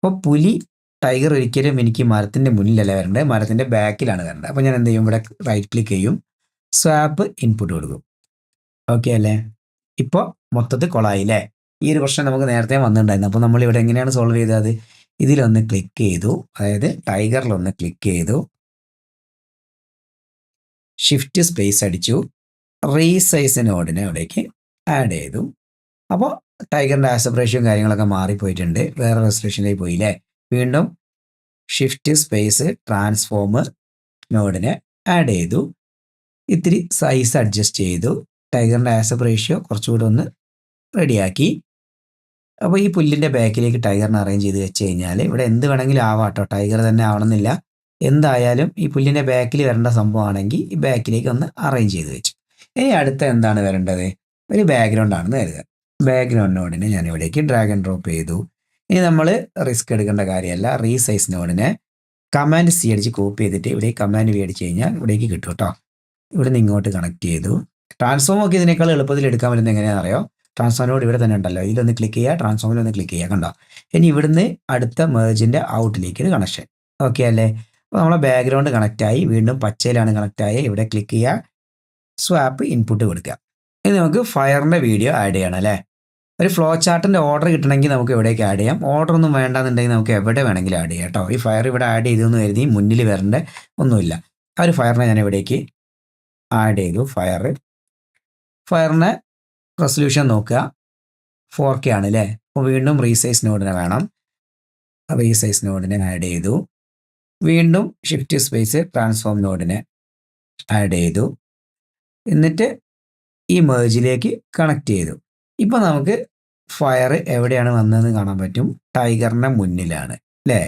അപ്പോൾ ടൈഗർ ഒരിക്കലും എനിക്ക് മരത്തിൻ്റെ മുന്നിലല്ല വരേണ്ടത്, മരത്തിൻ്റെ ബാക്കിലാണ് വരേണ്ടത്. അപ്പോൾ ഞാൻ എന്ത് ചെയ്യും? ഇവിടെ റൈറ്റ് ക്ലിക്ക് ചെയ്യും, സ്വാപ്പ് ഇൻപുട്ട് കൊടുക്കും. ഓക്കെ അല്ലേ? ഇപ്പോൾ മൊത്തത്തിൽ കൊളായില്ലേ. ഈ ഒരു പ്രശ്നം നമുക്ക് നേരത്തെ വന്നിട്ടുണ്ടായിരുന്നു. അപ്പോൾ നമ്മൾ ഇവിടെ എങ്ങനെയാണ് സോൾവ് ചെയ്തത്? ഇതിലൊന്ന് ക്ലിക്ക് ചെയ്തു, അതായത് ടൈഗറിലൊന്ന് ക്ലിക്ക് ചെയ്തു, ഷിഫ്റ്റ് സ്പേസ് അടിച്ചു, റീസൈസ് നോഡിനെ അവിടേക്ക് ആഡ് ചെയ്തു. അപ്പോൾ ടൈഗറിൻ്റെ ആസ്പെക്ട് റേഷ്യോ കാര്യങ്ങളൊക്കെ മാറിപ്പോയിട്ടുണ്ട്, വേറെ റെസൊല്യൂഷനിലേക്ക് പോയില്ലേ. വീണ്ടും ഷിഫ്റ്റ് സ്പേസ് ട്രാൻസ്ഫോമർ നോഡിനെ ആഡ് ചെയ്തു, ഇത്തിരി സൈസ് അഡ്ജസ്റ്റ് ചെയ്തു, ടൈഗറിൻ്റെ ആസ്പെക്ട് റേഷ്യോ കുറച്ചുകൂടി ഒന്ന് റെഡിയാക്കി. അപ്പോൾ ഈ പുല്ലിൻ്റെ ബാക്കിലേക്ക് ടൈഗറിനെ അറേഞ്ച് ചെയ്ത് വെച്ച് കഴിഞ്ഞാൽ ഇവിടെ എന്ത് വേണമെങ്കിലും ആവാട്ടോ, ടൈഗർ തന്നെ ആവണമെന്നില്ല. എന്തായാലും ഈ പുല്ലിൻ്റെ ബാക്കിൽ വരേണ്ട സംഭവമാണെങ്കിൽ ഈ ബാക്കിലേക്ക് ഒന്ന് അറേഞ്ച് ചെയ്ത് വെച്ചു. ഇനി അടുത്ത എന്താണ് വരേണ്ടത്? ഒരു ബാക്ക്ഗ്രൗണ്ട് ആണെന്ന് കരുതുക. ബാക്ക്ഗ്രൗണ്ട് നോഡിനെ ഞാൻ ഇവിടേക്ക് ഡ്രാഗ് ആൻഡ് ഡ്രോപ്പ് ചെയ്തു. ഇനി നമ്മൾ റിസ്ക് എടുക്കേണ്ട കാര്യമല്ല, റീസൈസ് നോഡിനെ കമാൻഡ് C അടിച്ച് കോപ്പി ചെയ്തിട്ട് ഇവിടെ കമാൻഡ് V അടിച്ച് കഴിഞ്ഞാൽ ഇവിടേക്ക് കിട്ടും കേട്ടോ. ഇവിടെ നിന്ന് ഇങ്ങോട്ട് കണക്ട് ചെയ്തു. ട്രാൻസ്ഫോം ഒക്കെ ഇതിനേക്കാൾ എളുപ്പത്തിൽ എടുക്കാൻ പറ്റുന്നത് എങ്ങനെയാണെന്ന് അറിയോ? ട്രാൻസ്ഫോം നോഡ് ഇവിടെ തന്നെ ഉണ്ടല്ലോ, ഇതിലൊന്ന് ക്ലിക്ക് ചെയ്യുക, ട്രാൻസ്ഫോമിലൊന്ന് ക്ലിക്ക് ചെയ്യുക, കണ്ടോ. ഇനി ഇവിടുന്ന് അടുത്ത മേർജിൻ്റെ ഔട്ടിലേക്ക് ഒരു കണക്ഷൻ. ഓക്കെ അല്ലേ? അപ്പോൾ നമ്മളെ ബാക്ക്ഗ്രൗണ്ട് കണക്റ്റായി, വീണ്ടും പച്ചയിലാണ് കണക്റ്റായി. ഇവിടെ ക്ലിക്ക് ചെയ്യുക, സ്വാപ്പ് ഇൻപുട്ട് കൊടുക്കുക. ഇനി നമുക്ക് ഫയറിൻ്റെ വീഡിയോ ആഡ് ചെയ്യണം അല്ലേ. ഒരു ഫ്ലോ ചാർട്ടിൻ്റെ ഓർഡർ കിട്ടണമെങ്കിൽ നമുക്ക് എവിടേക്ക് ആഡ് ചെയ്യാം. ഓർഡർ ഒന്നും വേണ്ടാന്നുണ്ടെങ്കിൽ നമുക്ക് എവിടെ വേണമെങ്കിലും ആഡ് ചെയ്യാം കേട്ടോ. ഈ ഫയർ ഇവിടെ ആഡ് ചെയ്തെന്ന് കരുതി മുന്നിൽ വരേണ്ട ഒന്നുമില്ല. ആ ഒരു ഫയറിനെ ഞാൻ ഇവിടേക്ക് ആഡ് ചെയ്തു. ഫയറിനെ റെസൊല്യൂഷൻ നോക്കുക, 4K ആണ് അല്ലേ. അപ്പോൾ വീണ്ടും റീസൈസ് നോഡിനെ വേണം, റീസൈസ് നോഡിനെ ആഡ് ചെയ്തു. വീണ്ടും ഷിഫ്റ്റ് സ്പേസ് ട്രാൻസ്ഫോം നോഡിനെ ആഡ് ചെയ്തു. എന്നിട്ട് ഈ മേർജിലേക്ക് കണക്ട് ചെയ്തു. ഇപ്പോൾ നമുക്ക് ഫയർ എവിടെയാണ് വന്നതെന്ന് കാണാൻ പറ്റും, ടൈഗറിൻ്റെ മുന്നിലാണ് അല്ലേ.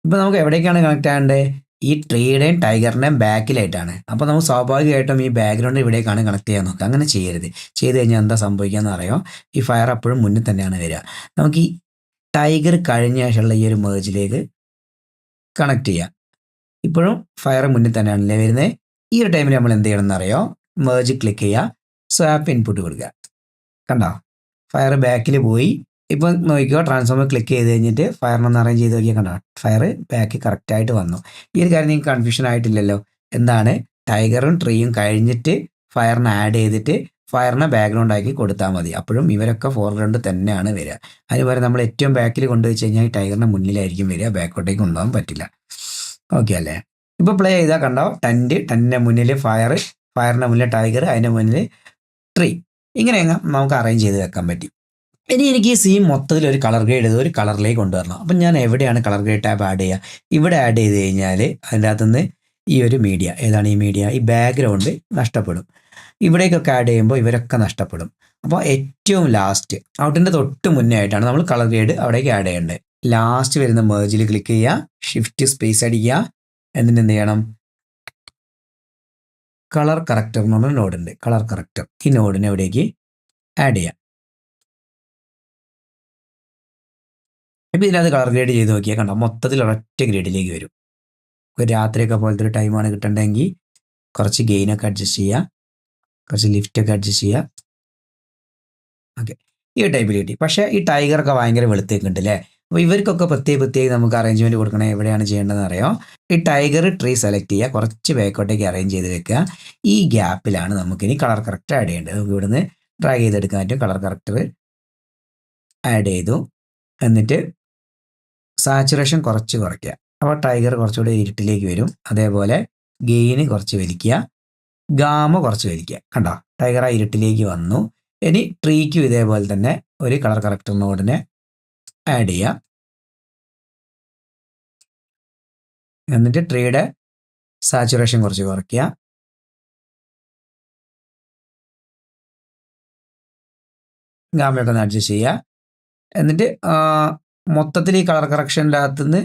ഇപ്പോൾ നമുക്ക് എവിടേക്കാണ് കണക്ട് ആകേണ്ടത്? ഈ ട്രീയുടെയും ടൈഗറിൻ്റെയും ബാക്കിലായിട്ടാണ്. അപ്പോൾ നമുക്ക് സ്വാഭാവികമായിട്ടും ഈ ബാക്ക്ഗ്രൗണ്ട് ഇവിടേക്കാണ് കണക്ട് ചെയ്യാൻ നോക്കുക. അങ്ങനെ ചെയ്യരുത്. ചെയ്ത് കഴിഞ്ഞാൽ എന്താ സംഭവിക്കാമെന്ന് അറിയാം, ഈ ഫയർ അപ്പോഴും മുന്നിൽ തന്നെയാണ് വരിക. നമുക്ക് ഈ ടൈഗർ കഴിഞ്ഞ ശേഷമുള്ള ഈ ഒരു മേർജിലേക്ക് കണക്ട് ചെയ്യാം. ഇപ്പോഴും ഫയർ മുന്നിൽ തന്നെയാണല്ലേ വരുന്നത്. ഈ ഒരു ടൈമിൽ നമ്മൾ എന്ത് ചെയ്യണം എന്നറിയോ? മേർജ് ക്ലിക്ക് ചെയ്യുക, സ്വാപ്പ് ഇൻപുട്ട് കൊടുക്കുക, കണ്ടോ ഫയർ ബാക്കിൽ പോയി. ഇപ്പോൾ നോക്കിക്കോ, ട്രാൻസ്ഫോമർ ക്ലിക്ക് ചെയ്ത് കഴിഞ്ഞിട്ട് ഫയറിനൊന്ന് അറേഞ്ച് ചെയ്ത് നോക്കിയാൽ കണ്ടോ ഫയർ ബാക്ക് കറക്റ്റായിട്ട് വന്നു. ഈ ഒരു കാര്യം നിങ്ങൾക്ക് കൺഫ്യൂഷൻ ആയിട്ടില്ലല്ലോ. എന്താണ്? ടൈഗറും ട്രീയും കഴിഞ്ഞിട്ട് ഫയറിനെ ആഡ് ചെയ്തിട്ട് ഫയറിനെ ബാക്ക്ഗ്രൗണ്ട് ആക്കി കൊടുത്താൽ മതി. അപ്പോഴും ഇവരൊക്കെ ഫോർഗ്രൗണ്ട് തന്നെയാണ് വരിക. അതിന് പകരം നമ്മൾ ഏറ്റവും ബാക്കിൽ കൊണ്ടുവച്ച് കഴിഞ്ഞാൽ ഈ ടൈഗറിൻ്റെ മുന്നിലായിരിക്കും വരിക, ബാക്കോട്ടേക്ക് കൊണ്ടുപോകാൻ പറ്റില്ല. ഓക്കെ അല്ലേ? ഇപ്പോൾ പ്ലേ ചെയ്താൽ കണ്ടോ, ടെന്നിൻ്റെ മുന്നിൽ ഫയറിൻ്റെ മുന്നിൽ ടൈഗർ, അതിൻ്റെ മുന്നിൽ ട്രീ. ഇങ്ങനെ നമുക്ക് അറേഞ്ച് ചെയ്ത് വെക്കാൻ പറ്റി. ഇനി എനിക്ക് ഈ സീൻ മൊത്തത്തിൽ ഒരു കളർ ഗ്രേഡ് ചെയ്ത് ഒരു കളറിലേക്ക് കൊണ്ടുവരണം. അപ്പം ഞാൻ എവിടെയാണ് കളർ ഗ്രേഡ് ടാബ് ആഡ് ചെയ്യുക? ഇവിടെ ആഡ് ചെയ്ത് കഴിഞ്ഞാൽ അതിൻ്റെ അകത്തുനിന്ന് ഈ ഒരു മീഡിയ, ഏതാണ് ഈ മീഡിയ? ഈ ബാക്ക്ഗ്രൗണ്ട് നഷ്ടപ്പെടും. ഇവിടേക്കൊക്കെ ആഡ് ചെയ്യുമ്പോൾ ഇവരൊക്കെ നഷ്ടപ്പെടും. അപ്പോൾ ഏറ്റവും ലാസ്റ്റ് ഔട്ടിൻ്റെ തൊട്ട് മുന്നേ ആയിട്ടാണ് നമ്മൾ കളർ ഗ്രേഡ് അവിടേക്ക് ആഡ് ചെയ്യേണ്ടത്. ലാസ്റ്റ് വരുന്ന മേർജിൽ ക്ലിക്ക് ചെയ്യുക, ഷിഫ്റ്റ് സ്പേസ് അടിക്കുക, എന്നിട്ട് എന്ത് ചെയ്യണം, കളർ കറക്റ്റർ എന്ന് പറഞ്ഞ നോഡുണ്ട്, കളർ കറക്റ്റർ, ഈ നോഡിനെ എവിടേക്ക് ആഡ് ചെയ്യാം. ഇപ്പോൾ ഇതിനകത്ത് കളർ ഗ്രേഡ് ചെയ്ത് നോക്കിയാൽ കണ്ടോ, മൊത്തത്തിൽ ഒരൊറ്റ ഗ്രേഡിലേക്ക് വരും. ഒരു രാത്രിയൊക്കെ പോലത്തെ ഒരു ടൈമാണ് കിട്ടണമെങ്കിൽ കുറച്ച് ഗെയിനൊക്കെ അഡ്ജസ്റ്റ് ചെയ്യുക, കുറച്ച് ലിഫ്റ്റൊക്കെ അഡ്ജസ്റ്റ് ചെയ്യുക. ഓക്കെ, ഈ ടൈപ്പിൽ കിട്ടി. പക്ഷേ ഈ ടൈഗറൊക്കെ ഭയങ്കര വെളുത്തേക്കുണ്ട് അല്ലേ. അപ്പോൾ ഇവർക്കൊക്കെ പ്രത്യേകം നമുക്ക് അറേഞ്ച്മെൻറ്റ് കൊടുക്കണേ എവിടെയാണ് ചെയ്യേണ്ടതെന്ന് അറിയാം. ഈ ടൈഗർ ട്രീ സെലക്ട് ചെയ്യുക, കുറച്ച് ബാക്കോട്ടേക്ക് അറേഞ്ച് ചെയ്ത് വെക്കുക. ഈ ഗ്യാപ്പിലാണ് നമുക്കിനി കളർ കറക്റ്റർ ആഡ് ചെയ്യേണ്ടത്. നമുക്ക് ഇവിടുന്ന് ഡ്രാഗ് ചെയ്തെടുക്കാൻ പറ്റും. കളർ കറക്റ്റർ ആഡ് ചെയ്തു, എന്നിട്ട് സാച്ചുറേഷൻ കുറച്ച് കുറയ്ക്കുക. അപ്പോൾ ടൈഗർ കുറച്ചുകൂടി ഇരുട്ടിലേക്ക് വരും. അതേപോലെ ഗെയിന് കുറച്ച് വലിക്കുക, ഗാമ കുറച്ച് വലിക്കുക. കണ്ടോ, ടൈഗർ ആ ഇരുട്ടിലേക്ക് വന്നു. ഇനി ട്രീക്കും ഇതേപോലെ തന്നെ ഒരു കളർ കറക്റ്റർ നോഡിനെ ആഡ് ചെയ്യുക. എന്നിട്ട് ട്രീയുടെ സാച്ചുറേഷൻ കുറച്ച് കുറയ്ക്കുക. ഗാമയൊക്കെ ഒന്ന് അഡ്ജസ്റ്റ് ചെയ്യുക. എന്നിട്ട് മൊത്തത്തിൽ ഈ കളർ കറക്ഷൻ്റെ അകത്തുനിന്ന്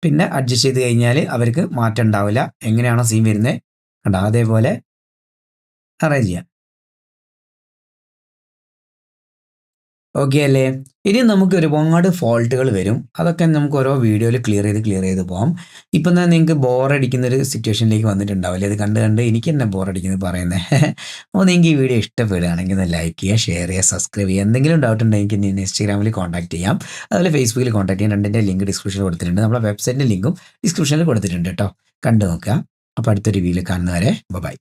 പിന്നെ അഡ്ജസ്റ്റ് ചെയ്ത് കഴിഞ്ഞാൽ അവർക്ക് മാറ്റം ഉണ്ടാവില്ല. എങ്ങനെയാണോ സീൻ വരുന്നത് കണ്ടോ, അതേപോലെ അറേഞ്ച് ചെയ്യാം. ഓക്കെ അല്ലേ. ഇനി നമുക്ക് ഒരുപാട് ഫോൾട്ടുകൾ വരും. അതൊക്കെ നമുക്ക് ഓരോ വീഡിയോയിൽ ക്ലിയർ ചെയ്ത് പോകാം. ഇപ്പം തന്നെ നിങ്ങൾക്ക് ബോറടിക്കുന്നൊരു സിറ്റുവേഷനിലേക്ക് വന്നിട്ടുണ്ടാവില്ലേ. അത് കണ്ട് എനിക്ക് തന്നെ ബോറടിക്കുന്നത് പറയുന്നത്. അപ്പോൾ നിങ്ങൾക്ക് ഈ വീഡിയോ ഇഷ്ടപ്പെടുകയാണെങ്കിൽ ഒന്ന് ലൈക്ക് ചെയ്യുക, ഷെയർ ചെയ്യുക, സബ്സ്ക്രൈബ് ചെയ്യുക. എന്തെങ്കിലും ഡൗട്ട് ഉണ്ടെങ്കിൽ എന്നെ ഇൻസ്റ്റാഗ്രാമിൽ കോൺടാക്ട് ചെയ്യാം, അതുപോലെ ഫേസ്ബുക്കിൽ കോൺടാക്ട് ചെയ്യാം. രണ്ടിൻ്റെ ലിങ്ക് ഡിസ്ക്രിപ്ഷനിൽ കൊടുത്തിട്ടുണ്ട്. നമ്മളെ വെബ്സൈറ്റിൻ്റെ ലിങ്കും ഡിസ്ക്രിപ്ഷനിൽ കൊടുത്തിട്ടുണ്ട് കേട്ടോ, കണ്ടു നോക്കുക. അപ്പോൾ അടുത്തൊരു വീഡിയോയിൽ കാണുന്നവരെ ബൈ.